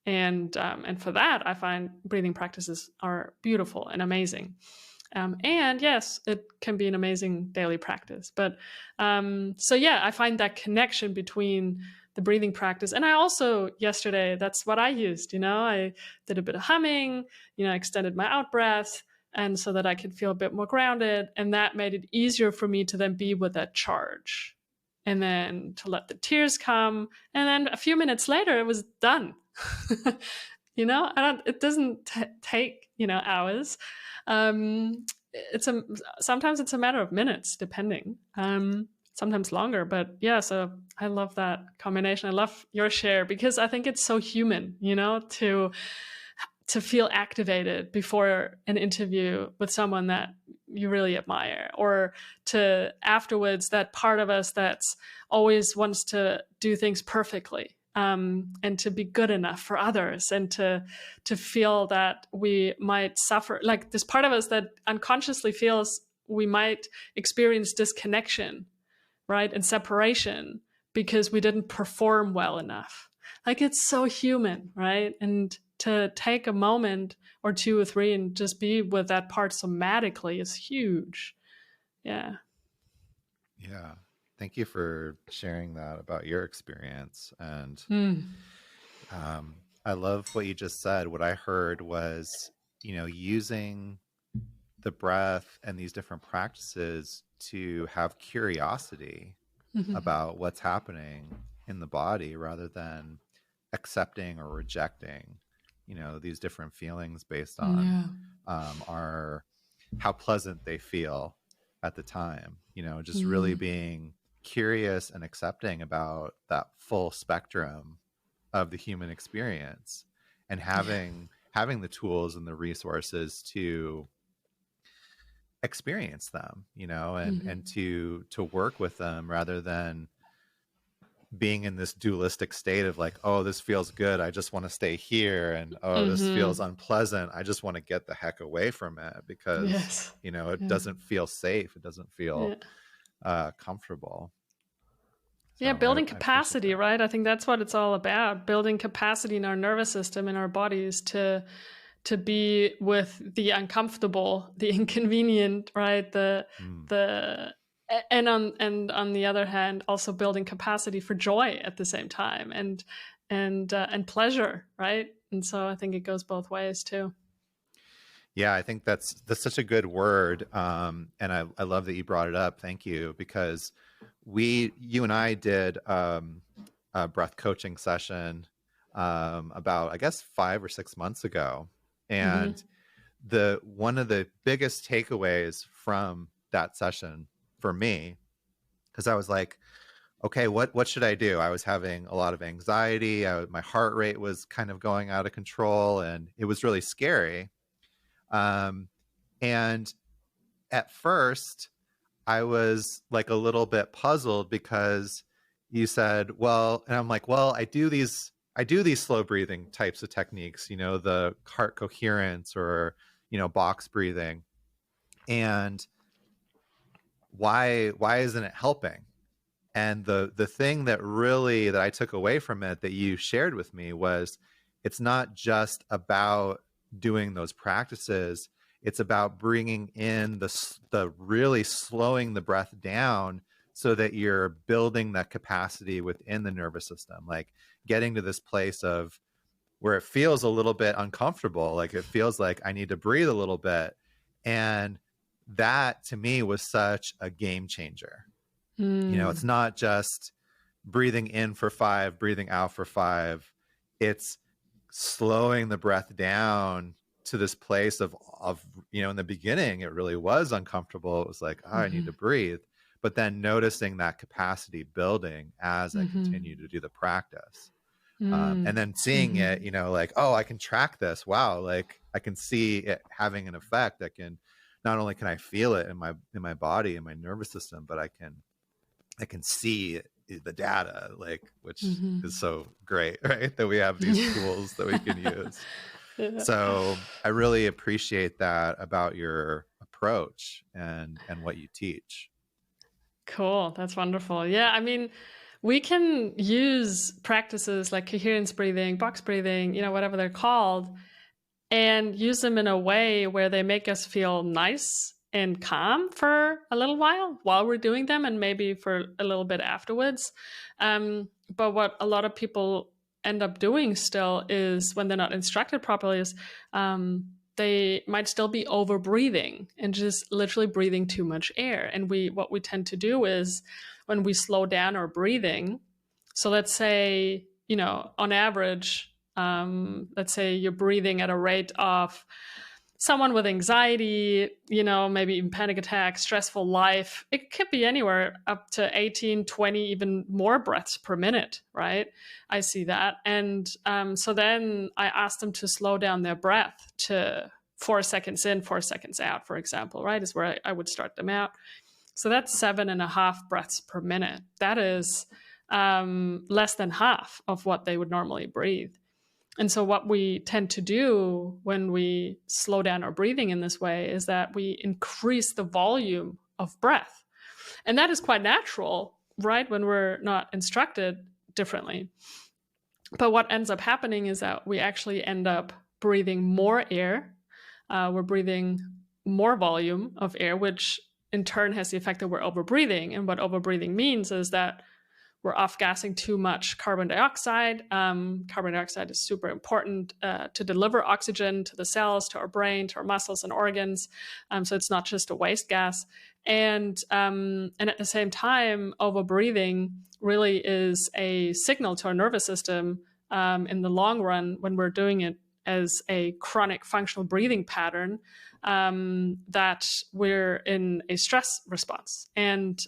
Speaker 2: And for that, I find breathing practices are beautiful and amazing. And yes, it can be an amazing daily practice. But so yeah, I find that connection between the breathing practice. And I also, yesterday, that's what I used. I did a bit of humming, extended my out breath, and so that I could feel a bit more grounded. And that made it easier for me to then be with that charge, and then to let the tears come. And then a few minutes later, it was done. It doesn't take, hours. Sometimes it's a matter of minutes, depending. Sometimes longer, but yeah. So I love that combination. I love your share because I think it's so human, to feel activated before an interview with someone that you really admire, or to afterwards, that part of us that's always wants to do things perfectly, and to be good enough for others, and to feel that we might suffer, like this part of us that unconsciously feels we might experience disconnection, right, and separation because we didn't perform well enough. Like, it's so human, right? And to take a moment or two or three and just be with that part somatically is huge. Yeah.
Speaker 1: Yeah. Thank you for sharing that about your experience. And I love what you just said. What I heard was, using the breath and these different practices to have curiosity about what's happening in the body, rather than accepting or rejecting, these different feelings based on how pleasant they feel at the time. Just really being curious and accepting about that full spectrum of the human experience, and having the tools and the resources to experience them, and to work with them, rather than being in this dualistic state of like, oh, this feels good, I just want to stay here, and this feels unpleasant, I just want to get the heck away from it, because it doesn't feel safe, it doesn't feel comfortable.
Speaker 2: So building capacity, right? I think that's what it's all about, building capacity in our nervous system, in our bodies, to be with the uncomfortable, the inconvenient, right? And on the other hand, also building capacity for joy at the same time, and pleasure, right? And so I think it goes both ways too.
Speaker 1: Yeah, I think that's such a good word, and I love that you brought it up. Thank you, because you and I did a breath coaching session about, I guess, 5 or 6 months ago, and one of the biggest takeaways from that session for me, because I was like, okay, what should I do? I was having a lot of anxiety. My heart rate was kind of going out of control, and it was really scary. And at first I was like a little bit puzzled, because you said, well, and I'm like, well, I do these slow breathing types of techniques, the heart coherence, or, box breathing. And why isn't it helping? And the thing that I took away from it, that you shared with me, was it's not just about doing those practices. It's about bringing in the really slowing the breath down, so that you're building that capacity within the nervous system, like getting to this place of where it feels a little bit uncomfortable. Like it feels like I need to breathe a little bit. And that to me was such a game changer. It's not just breathing in for 5, breathing out for 5. It's slowing the breath down to this place of in the beginning, it really was uncomfortable. It was like, oh, I need to breathe. But then noticing that capacity building as I continue to do the practice. And then seeing it, like, oh, I can track this. Wow. Like I can see it having an effect. Not only can I feel it in my body, in my nervous system, but I can see the data, like, which is so great, right? That we have these tools that we can use. Yeah. So I really appreciate that about your approach and what you teach.
Speaker 2: Cool. That's wonderful. Yeah. I mean, we can use practices like coherence breathing, box breathing, whatever they're called, and use them in a way where they make us feel nice and calm for a little while we're doing them, and maybe for a little bit afterwards. But what a lot of people end up doing still is, when they're not instructed properly, is they might still be over breathing and just literally breathing too much air. And what we tend to do is, when we slow down our breathing, so let's say, on average, let's say you're breathing at a rate of someone with anxiety, maybe even panic attack, stressful life. It could be anywhere up to 18, 20, even more breaths per minute, right? I see that. And so then I ask them to slow down their breath to 4 seconds in, 4 seconds out, for example, right? Is where I would start them out. So that's 7.5 breaths per minute. That is less than half of what they would normally breathe. And so what we tend to do when we slow down our breathing in this way is that we increase the volume of breath. And that is quite natural, right? When we're not instructed differently. But what ends up happening is that we actually end up breathing more air. We're breathing more volume of air, which in turn has the effect that we're overbreathing. And what overbreathing means is that we're off-gassing too much carbon dioxide. Carbon dioxide is super important to deliver oxygen to the cells, to our brain, to our muscles and organs. So it's not just a waste gas. And at the same time, overbreathing really is a signal to our nervous system in the long run, when we're doing it as a chronic functional breathing pattern, that we're in a stress response. And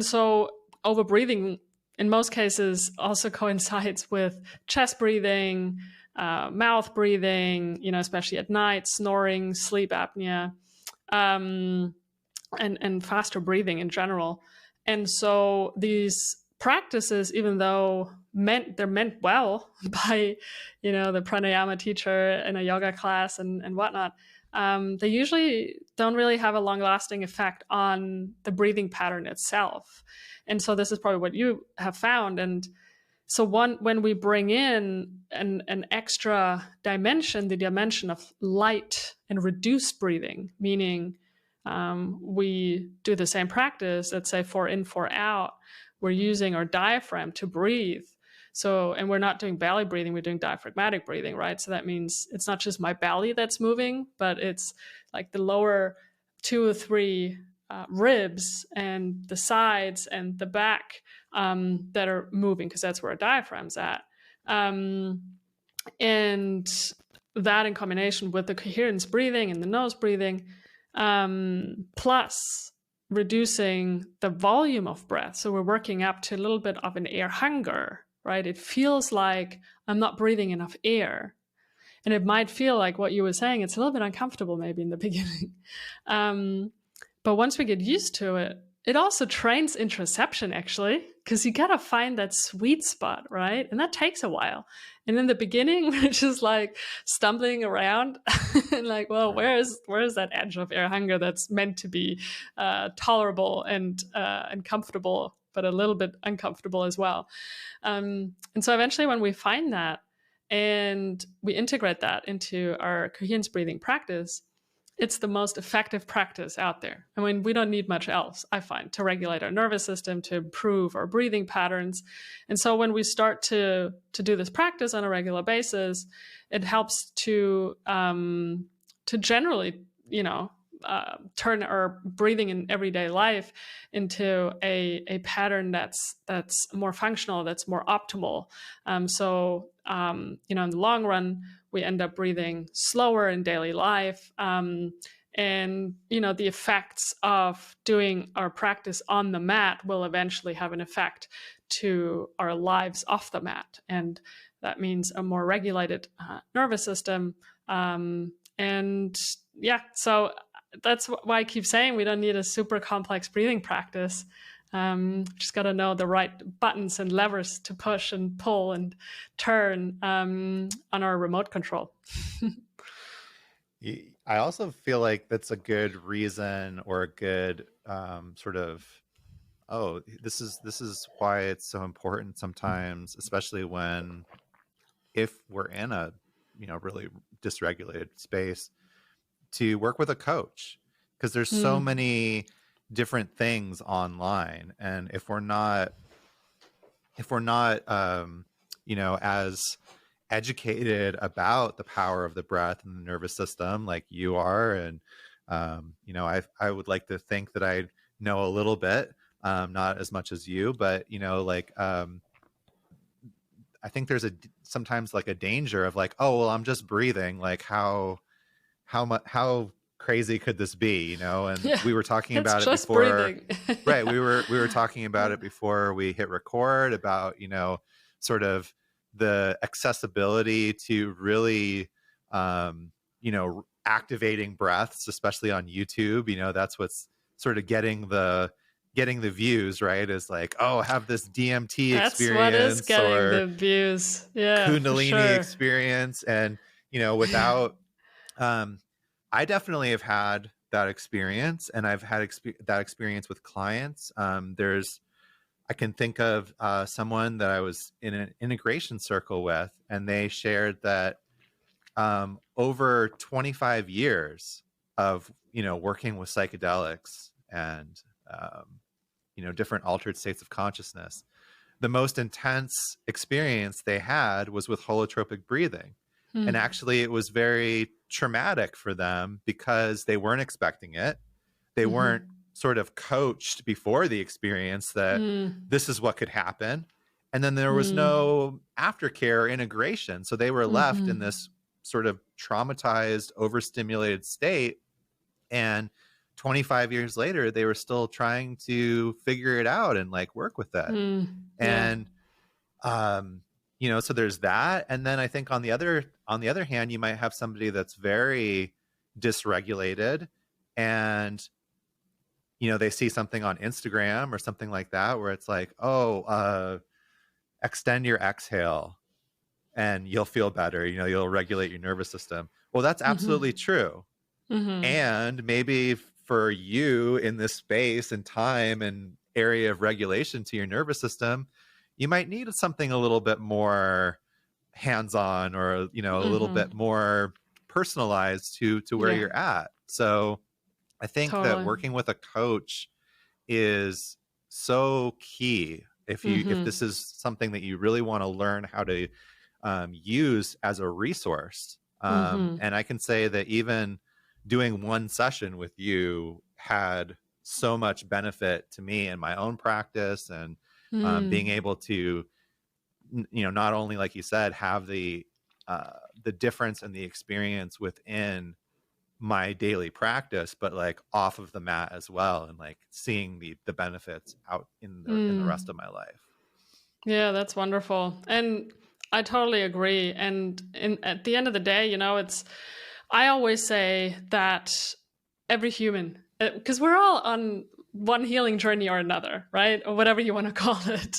Speaker 2: so overbreathing in most cases also coincides with chest breathing, mouth breathing, especially at night, snoring, sleep apnea, and faster breathing in general. And so these practices, even though they're meant well by, the pranayama teacher in a yoga class and whatnot, they usually don't really have a long-lasting effect on the breathing pattern itself. And so this is probably what you have found. And so when we bring in an extra dimension, the dimension of light and reduced breathing, meaning we do the same practice, let's say 4 in, 4 out, we're using our diaphragm to breathe. So, and we're not doing belly breathing, we're doing diaphragmatic breathing, right? So that means it's not just my belly that's moving, but it's like the lower 2 or 3 ribs and the sides and the back that are moving, because that's where our diaphragm's at. And that in combination with the coherence breathing and the nose breathing, plus reducing the volume of breath. So we're working up to a little bit of an air hunger, right? It feels like I'm not breathing enough air. And it might feel like what you were saying, it's a little bit uncomfortable maybe in the beginning. But once we get used to it, it also trains interoception, actually, because you got to find that sweet spot, right? And that takes a while. And in the beginning, we're just like stumbling around and like, well, where is that edge of air hunger that's meant to be tolerable and comfortable, but a little bit uncomfortable as well. And so eventually when we find that and we integrate that into our coherence breathing practice, it's the most effective practice out there. I mean, we don't need much else, I find, to regulate our nervous system, to improve our breathing patterns. And so when we start to do this practice on a regular basis, it helps to generally, turn our breathing in everyday life into a pattern that's more functional, that's more optimal. In the long run, we end up breathing slower in daily life. And, the effects of doing our practice on the mat will eventually have an effect to our lives off the mat. And that means a more regulated nervous system. So that's why I keep saying we don't need a super complex breathing practice. Just got to know the right buttons and levers to push and pull and turn on our remote control.
Speaker 1: I also feel like that's a good reason, or a good this is why it's so important sometimes, especially if we're in a really dysregulated space, to work with a coach, because there's so many different things online, and if we're not as educated about the power of the breath and the nervous system like you are, and I would like to think that I know a little bit, not as much as you, but I think there's sometimes like a danger of like, oh well, I'm just breathing, like how crazy could this be, and we were talking about it before. Right, we were talking about it before we hit record, about sort of the accessibility to really activating breaths, especially on YouTube. That's what's sort of getting the views, right? Is like, oh, have this DMT
Speaker 2: that's
Speaker 1: experience,
Speaker 2: what is getting the views. Yeah,
Speaker 1: Kundalini experience. And without I definitely have had that experience, and I've had that experience with clients. I can think of someone that I was in an integration circle with, and they shared that over 25 years of working with psychedelics and different altered states of consciousness, the most intense experience they had was with holotropic breathing. And actually it was very traumatic for them, because they weren't expecting it. They weren't sort of coached before the experience that this is what could happen. And then there was no aftercare or integration. So they were left in this sort of traumatized, overstimulated state. And 25 years later, they were still trying to figure it out and like work with that. And, so there's that. And then I think on the other hand, you might have somebody that's very dysregulated, and they see something on Instagram or something like that, where it's like, extend your exhale and you'll feel better. You'll regulate your nervous system. Well, that's absolutely true. And maybe for you in this space and time and area of regulation to your nervous system, you might need something a little bit more hands-on, or, a little bit more personalized to where you're at. So I think that working with a coach is so key if this is something that you really want to learn how to use as a resource. And I can say that even doing one session with you had so much benefit to me in my own practice, and being able to, not only, like you said, have the difference and the experience within my daily practice, but like off of the mat as well, and like seeing the benefits out in the rest of my life.
Speaker 2: Yeah, that's wonderful. And I totally agree. And at the end of the day, I always say that every human, because we're all on one healing journey or another, right? Or whatever you want to call it.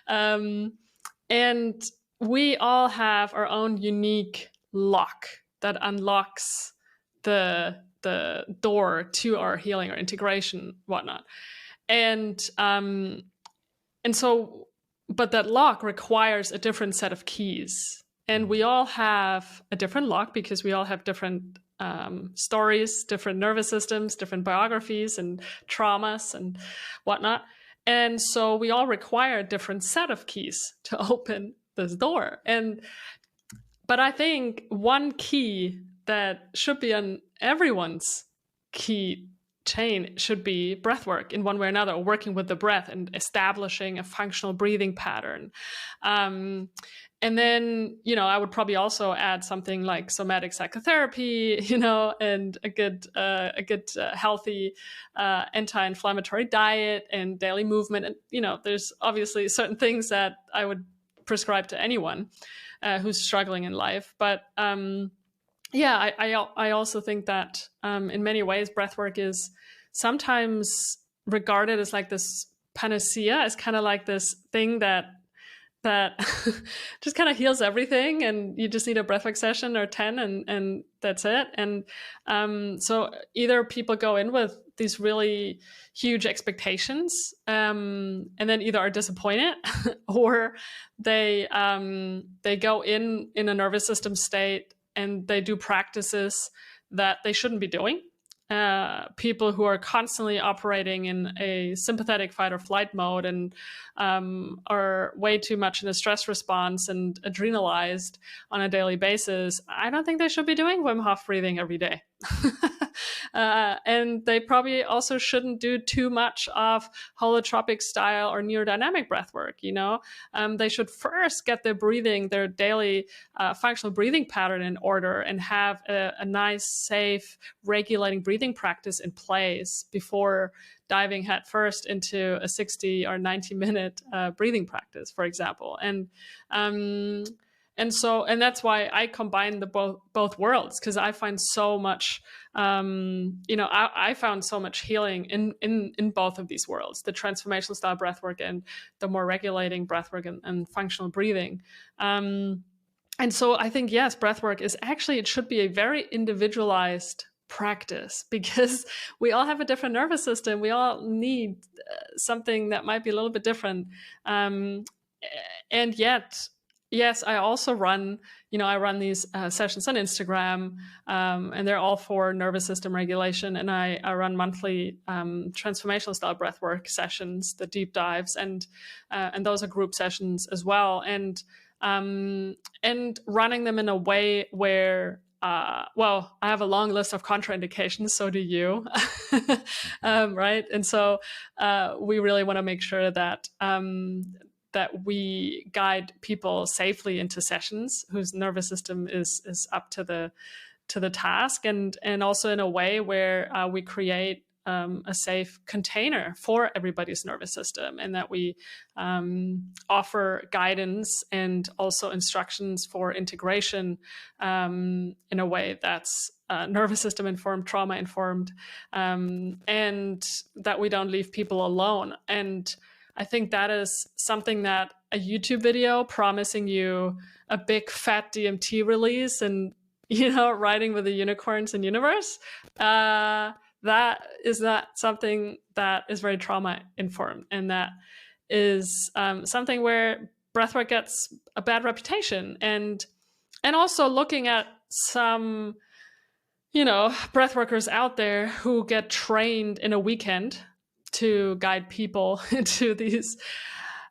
Speaker 2: And we all have our own unique lock that unlocks the door to our healing or integration, whatnot. And so, but that lock requires a different set of keys. And we all have a different lock, because we all have different stories, different nervous systems, different biographies and traumas and whatnot. And so we all require a different set of keys to open this door. But I think one key that should be on everyone's key chain should be breath work in one way or another, or working with the breath and establishing a functional breathing pattern. And then, I would probably also add something like somatic psychotherapy, and a good healthy anti-inflammatory diet and daily movement. And, there's obviously certain things that I would prescribe to anyone who's struggling in life. But I also think that in many ways, breathwork is sometimes regarded as like this panacea, as kind of like this thing that just kind of heals everything, and you just need a breathwork session or 10 and that's it. And so either people go in with these really huge expectations and then either are disappointed or they go in a nervous system state and they do practices that they shouldn't be doing. People who are constantly operating in a sympathetic fight or flight mode and are way too much in a stress response and adrenalized on a daily basis, I don't think they should be doing Wim Hof breathing every day. And they probably also shouldn't do too much of holotropic style or neurodynamic breath work. They should first get their daily functional breathing pattern in order and have a nice, safe, regulating breathing practice in place before diving headfirst into a 60 or 90-minute breathing practice, for example. And that's why I combine the both worlds, because I find so much, I found so much healing in both of these worlds, the transformational style breathwork and the more regulating breathwork and functional breathing. And so I think, yes, breathwork it should be a very individualized practice, because we all have a different nervous system. We all need something that might be a little bit different. And yet, yes, I also run these sessions on Instagram, and they're all for nervous system regulation. And I run monthly transformational style breathwork sessions, the deep dives, and those are group sessions as well. And running them in a way where, I have a long list of contraindications, so do you, right? And so we really want to make sure that we guide people safely into sessions whose nervous system is up to the task, and also in a way where we create a safe container for everybody's nervous system, and that we offer guidance and also instructions for integration in a way that's nervous system informed, trauma informed, and that we don't leave people alone. And I think that is something that a YouTube video promising you a big fat DMT release and, riding with the unicorns in universe, that is not something that is very trauma informed. And that is something where breathwork gets a bad reputation. And also looking at some, breathworkers out there who get trained in a weekend to guide people into these,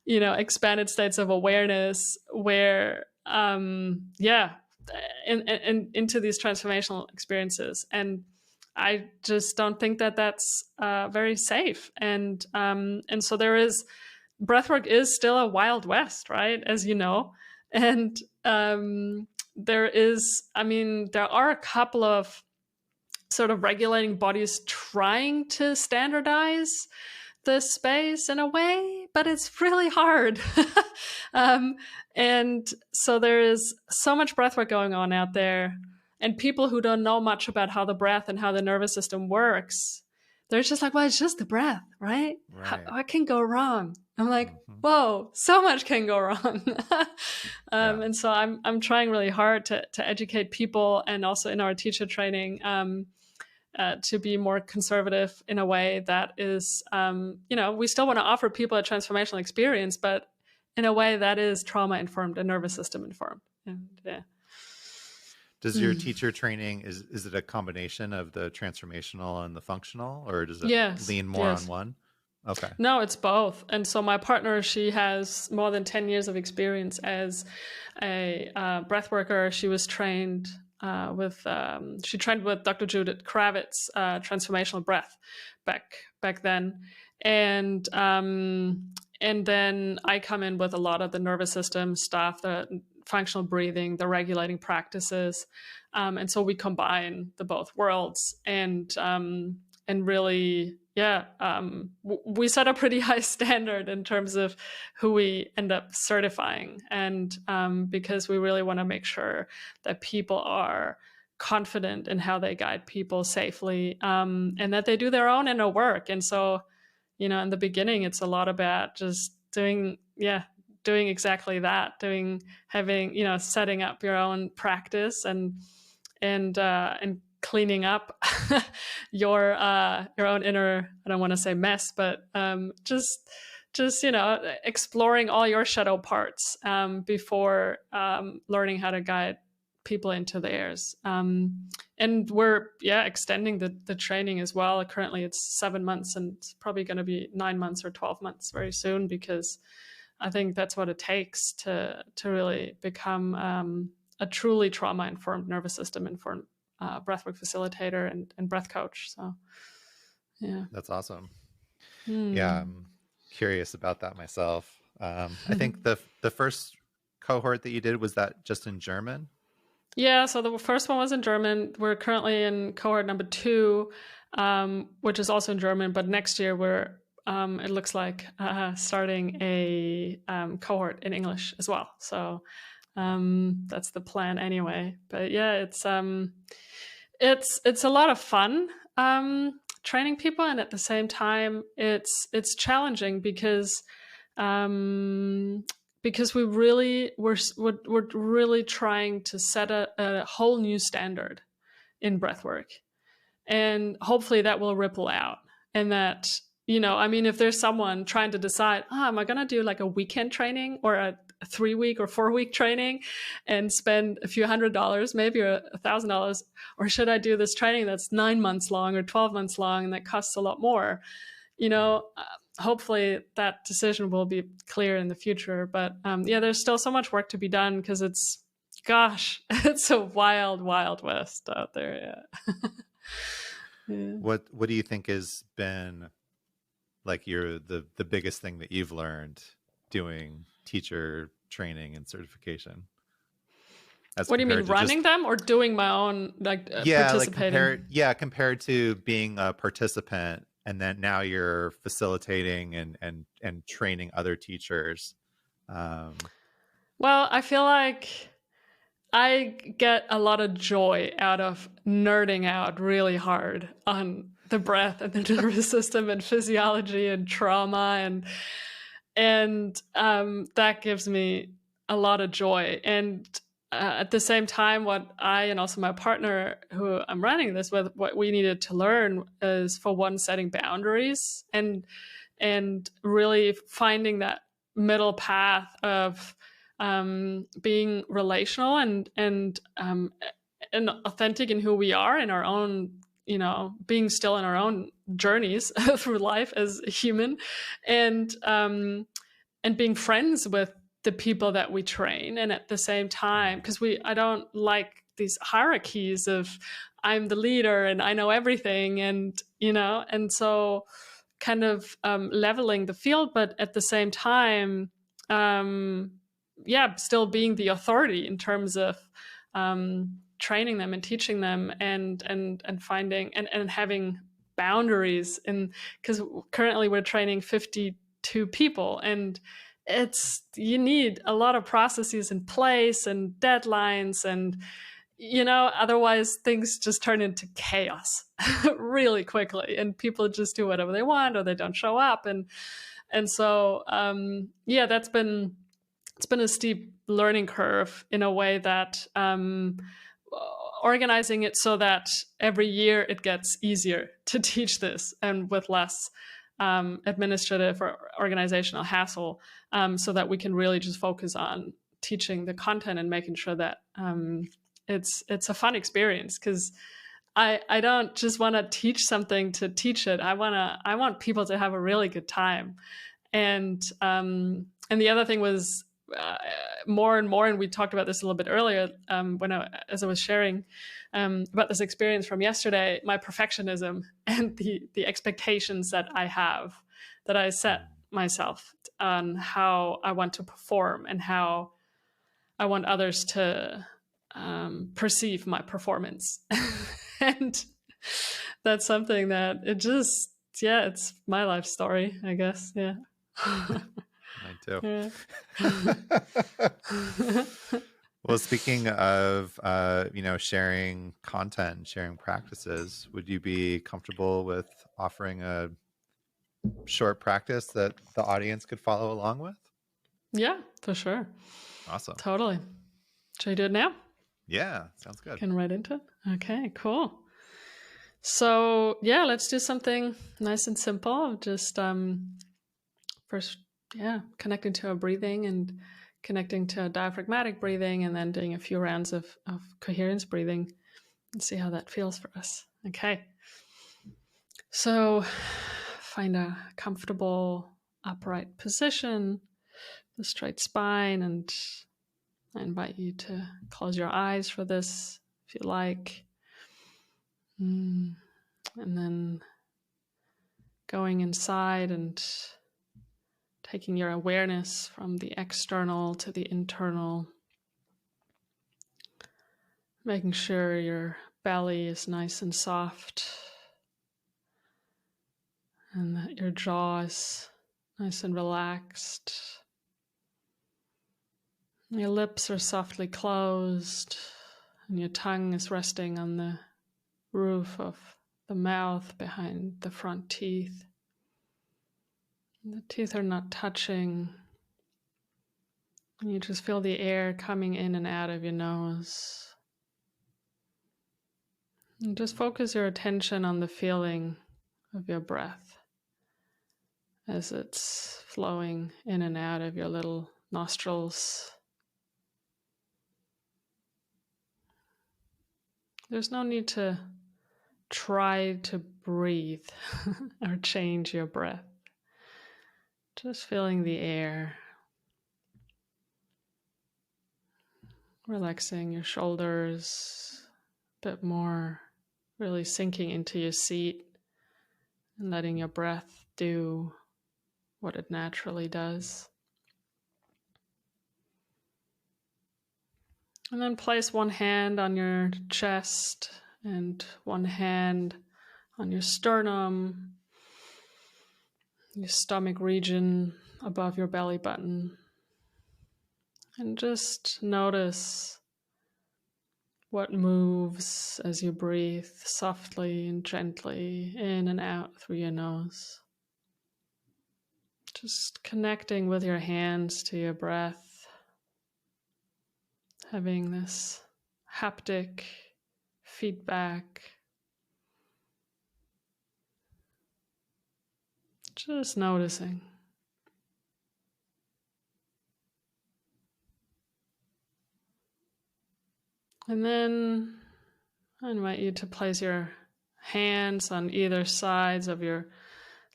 Speaker 2: expanded states of awareness where, into these transformational experiences. And I just don't think that that's very safe. And so breathwork is still a wild west, right? As you know. And there are a couple of sort of regulating bodies trying to standardize this space in a way, but it's really hard. And so there is so much breathwork going on out there, and people who don't know much about how the breath and how the nervous system works, they're just like, well, it's just the breath, right? What can go wrong? I'm like, whoa, so much can go wrong. And so I'm trying really hard to educate people, and also in our teacher training, to be more conservative in a way that is, we still want to offer people a transformational experience, but in a way that is trauma informed and nervous system informed. And
Speaker 1: Does your teacher training, is it a combination of the transformational and the functional, or does it
Speaker 2: Yes,
Speaker 1: lean more on one? Okay.
Speaker 2: No, it's both. And so my partner, she has more than 10 years of experience as a breath worker. She was trained she trained with Dr. Judith Kravitz, transformational breath back then. And then I come in with a lot of the nervous system stuff, the functional breathing, the regulating practices. And so we combine the both worlds and really, we set a pretty high standard in terms of who we end up certifying. And because we really want to make sure that people are confident in how they guide people safely, and that they do their own inner work. And so, in the beginning, it's a lot about just doing exactly that, setting up your own practice and cleaning up your own inner, I don't want to say mess, but just exploring all your shadow parts before learning how to guide people into theirs. And we're extending the training as well. Currently it's 7 months, and it's probably going to be 9 months or 12 months very soon, because I think that's what it takes to really become a truly trauma-informed, nervous system-informed breathwork facilitator and breath coach. So, yeah.
Speaker 1: That's awesome. Yeah, I'm curious about that myself. I think the first cohort that you did, was that just in German?
Speaker 2: Yeah, so the first one was in German. We're currently in cohort number 2, which is also in German, but next year we're it looks like starting a cohort in English as well. So that's the plan anyway. But yeah, it's a lot of fun training people, and at the same time it's challenging because we're really trying to set a whole new standard in breathwork, and hopefully that will ripple out, and that, if there's someone trying to decide, am I going to do like a weekend training or a 3-week or 4-week training and spend a few $100, maybe $1,000, or should I do this training that's 9 months long or 12 months long and that costs a lot more? Hopefully that decision will be clear in the future. But there's still so much work to be done, because it's a wild, wild west out there. Yeah.
Speaker 1: What do you think has been like the biggest thing that you've learned doing teacher training and certification?
Speaker 2: What do you mean, running them or doing my own, participating?
Speaker 1: Compared to being a participant, and then now you're facilitating and training other teachers.
Speaker 2: Well, I feel like I get a lot of joy out of nerding out really hard on the breath and the nervous system and physiology and trauma, and that gives me a lot of joy. And at the same time, what I and also my partner, who I'm running this with, what we needed to learn is, for one, setting boundaries and really finding that middle path of being relational and authentic in who we are in our own, being still in our own journeys through life as a human, and being friends with the people that we train. And at the same time, because I don't like these hierarchies of I'm the leader and I know everything, and so kind of leveling the field, but at the same time, still being the authority in terms of training them and teaching them and finding and having boundaries. And because currently we're training 52 people, and you need a lot of processes in place and deadlines, and otherwise things just turn into chaos really quickly, and people just do whatever they want, or they don't show up, and so it's been a steep learning curve, in a way that organizing it so that every year it gets easier to teach this, and with less administrative or organizational hassle, so that we can really just focus on teaching the content and making sure that it's a fun experience, because I don't just want to teach something to teach it. I want people to have a really good time. And the other thing was more and more, and we talked about this a little bit earlier as I was sharing about this experience from yesterday, my perfectionism and the expectations that I set myself on how I want to perform and how I want others to perceive my performance. And that's something that it's my life story, I guess. Yeah.
Speaker 1: Mine too.
Speaker 2: Yeah.
Speaker 1: Well, speaking of, sharing content, sharing practices, would you be comfortable with offering a short practice that the audience could follow along with?
Speaker 2: Yeah, for sure.
Speaker 1: Awesome.
Speaker 2: Totally. Should I do it now?
Speaker 1: Yeah, sounds good.
Speaker 2: Getting right into it. Okay, cool. So yeah, let's do something nice and simple. Just first, connecting to our breathing and connecting to diaphragmatic breathing, and then doing a few rounds of coherence breathing and see how that feels for us. Okay. So find a comfortable upright position, the straight spine, and I invite you to close your eyes for this if you like. And then going inside and taking your awareness from the external to the internal, making sure your belly is nice and soft and that your jaw is nice and relaxed. Your lips are softly closed and your tongue is resting on the roof of the mouth behind the front teeth. The teeth are not touching. And you just feel the air coming in and out of your nose. And just focus your attention on the feeling of your breath as it's flowing in and out of your little nostrils. There's no need to try to breathe or change your breath. Just feeling the air. Relaxing your shoulders a bit more, really sinking into your seat and letting your breath do what it naturally does. And then place one hand on your chest and one hand on your sternum, your stomach region above your belly button. And just notice what moves as you breathe softly and gently in and out through your nose. Just connecting with your hands to your breath, having this haptic feedback. Just noticing. And then I invite you to place your hands on either sides of your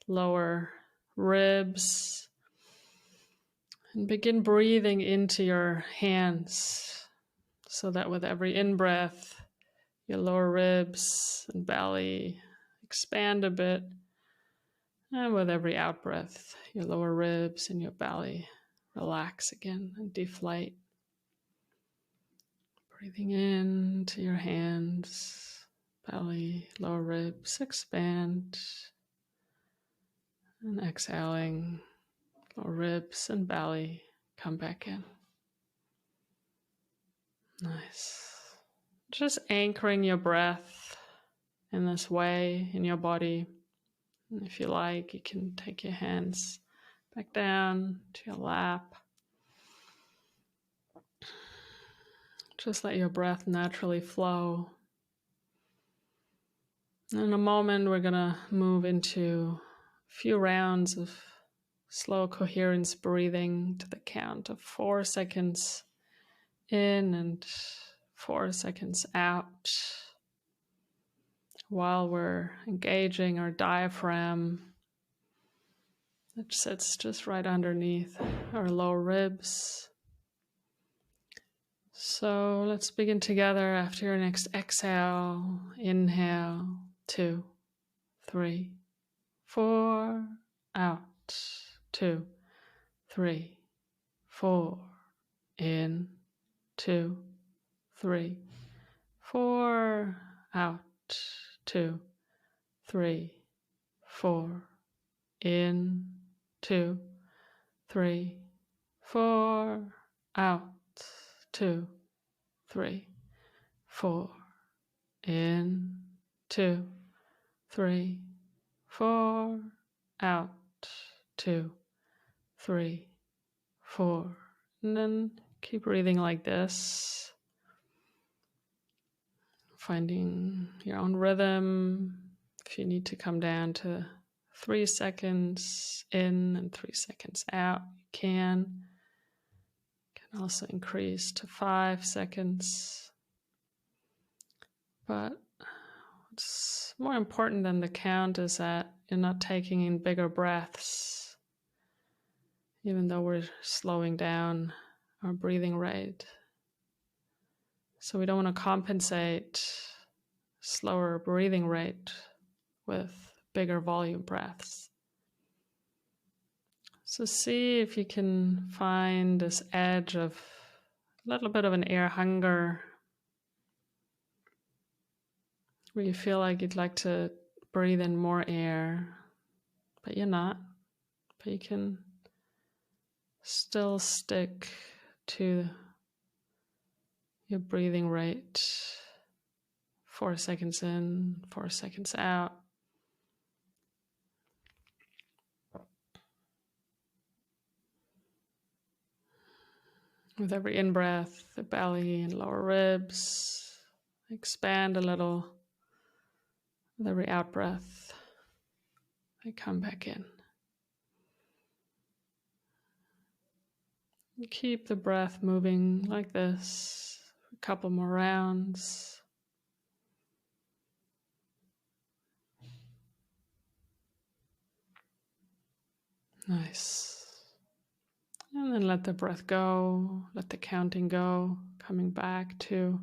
Speaker 2: lower ribs and begin breathing into your hands so that with every in-breath, your lower ribs and belly expand a bit. And with every out-breath, your lower ribs and your belly relax again and deflate. Breathing into your hands, belly, lower ribs expand. And exhaling, lower ribs and belly come back in. Nice. Just anchoring your breath in this way in your body. And if you like, you can take your hands back down to your lap. Just let your breath naturally flow. In a moment, we're going to move into a few rounds of slow coherence breathing to the count of 4 seconds in and 4 seconds out, while we're engaging our diaphragm that sits just right underneath our lower ribs. So let's begin together after your next exhale. Inhale, 2, 3, 4, out, 2, 3, 4, in, 2, 3, 4, out, 2, 3, 4, in, 2, 3, 4, out, 2, 3, 4, in, 2, 3, 4, out, 2, 3, 4. And then keep breathing like this, finding your own rhythm. If you need to come down to 3 seconds in and 3 seconds out, you can. Can also increase to 5 seconds. But what's more important than the count is that you're not taking in bigger breaths, even though we're slowing down our breathing rate. So we don't want to compensate slower breathing rate with bigger volume breaths. So see if you can find this edge of a little bit of an air hunger, where you feel like you'd like to breathe in more air, but you're not. But you can still stick to your breathing rate. 4 seconds in, 4 seconds out. With every in-breath, the belly and lower ribs expand a little. With every out-breath, they come back in. And keep the breath moving like this for a couple more rounds. Nice. And then let the breath go, let the counting go, coming back to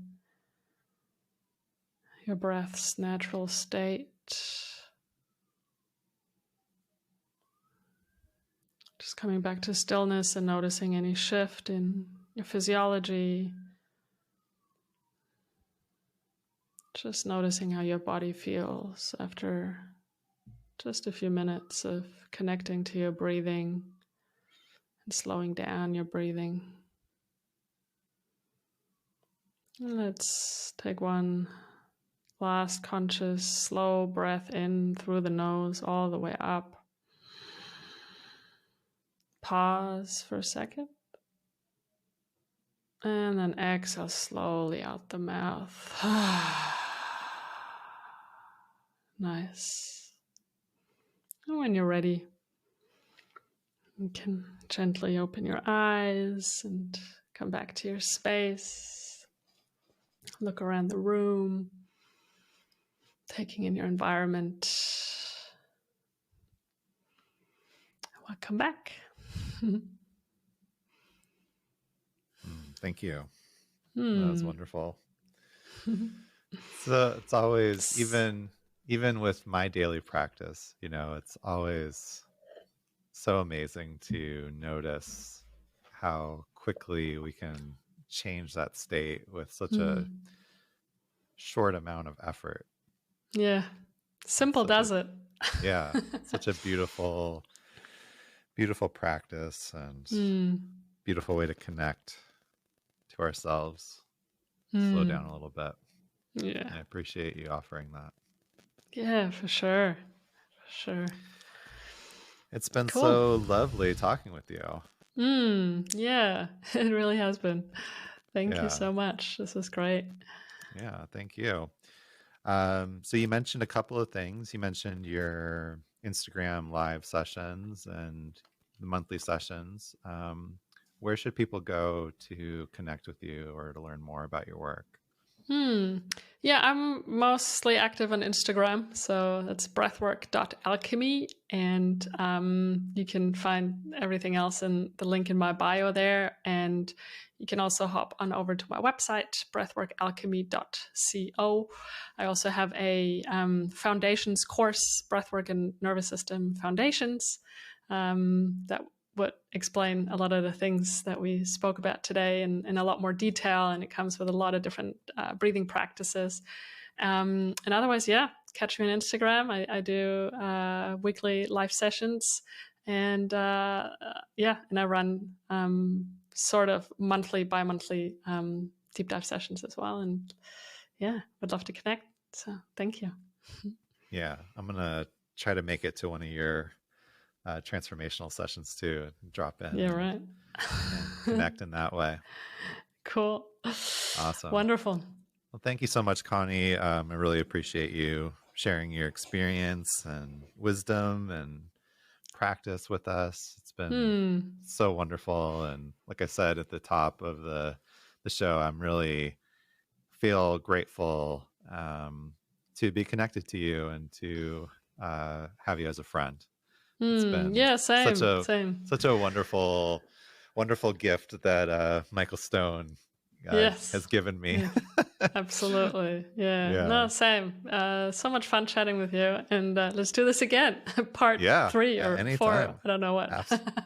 Speaker 2: your breath's natural state. Just coming back to stillness and noticing any shift in your physiology. Just noticing how your body feels after just a few minutes of connecting to your breathing and slowing down your breathing. And let's take one last conscious, slow breath in through the nose all the way up. Pause for a second. And then exhale slowly out the mouth. Nice. And when you're ready, you can gently open your eyes and come back to your space. Look around the room, taking in your environment. Welcome back.
Speaker 1: Thank you. That was wonderful. So it's always, even with my daily practice, it's always so amazing to notice how quickly we can change that state with such a short amount of effort.
Speaker 2: Yeah. Simple does it.
Speaker 1: Yeah. Such a beautiful practice and beautiful way to connect to ourselves. Slow down a little bit.
Speaker 2: Yeah.
Speaker 1: I appreciate you offering that.
Speaker 2: Yeah, for sure. For sure.
Speaker 1: It's been so lovely talking with you.
Speaker 2: Yeah, it really has been. Thank you so much. This was great.
Speaker 1: Yeah, thank you. So you mentioned a couple of things. You mentioned your Instagram live sessions and the monthly sessions. Where should people go to connect with you or to learn more about your work?
Speaker 2: Hmm. Yeah, I'm mostly active on Instagram. So that's breathwork.alchemy. And you can find everything else in the link in my bio there. And you can also hop on over to my website, breathworkalchemy.co. I also have a foundations course, Breathwork and Nervous System Foundations, that would explain a lot of the things that we spoke about today in a lot more detail, and it comes with a lot of different breathing practices. And otherwise, yeah, catch me on Instagram. I do weekly live sessions, and yeah, and I run sort of monthly, bi-monthly deep dive sessions as well. And yeah, would love to connect. So thank you.
Speaker 1: Yeah, I'm gonna try to make it to one of your transformational sessions too, and drop in.
Speaker 2: Yeah, right.
Speaker 1: And connect in that way.
Speaker 2: Cool.
Speaker 1: Awesome.
Speaker 2: Wonderful.
Speaker 1: Well, thank you so much, Conni. I really appreciate you sharing your experience and wisdom and practice with us. It's been so wonderful. And like I said at the top of the show, I'm really feel grateful to be connected to you and to have you as a friend. It's been such a wonderful gift that Michael Stone has given me.
Speaker 2: Yes. Absolutely. Yeah. No, same. So much fun chatting with you. And let's do this again. Part 3 or anytime. 4. I don't know what.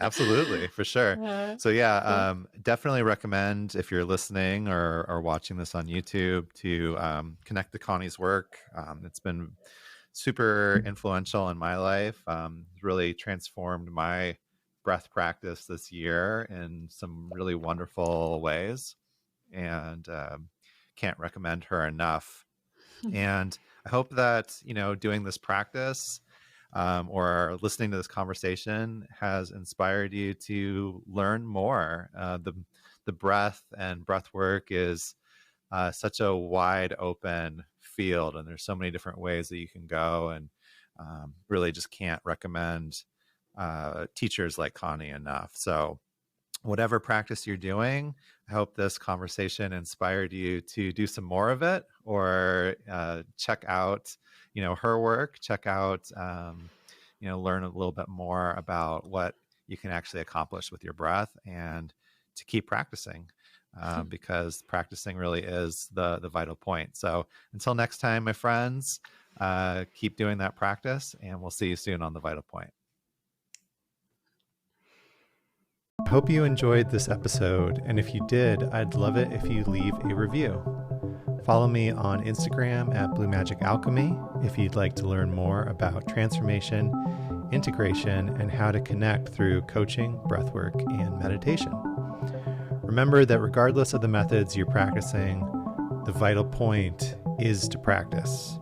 Speaker 1: Absolutely, for sure. So yeah, definitely recommend, if you're listening or watching this on YouTube, to connect to Conni's work. It's been super influential in my life. Really transformed my breath practice this year in some really wonderful ways, and can't recommend her enough. And I hope that, doing this practice or listening to this conversation has inspired you to learn more. The breath and breath work is such a wide open field, and there's so many different ways that you can go, and really just can't recommend teachers like Conni enough. So whatever practice you're doing, I hope this conversation inspired you to do some more of it, or check out, her work, check out, learn a little bit more about what you can actually accomplish with your breath, and to keep practicing, because practicing really is the vital point. So until next time, my friends, keep doing that practice, and we'll see you soon on The Vital Point. Hope you enjoyed this episode, and if you did, I'd love it if you leave a review. Follow me on Instagram at Blue Magic Alchemy if you'd like to learn more about transformation, integration, and how to connect through coaching, breathwork, and meditation. Remember that regardless of the methods you're practicing, the vital point is to practice.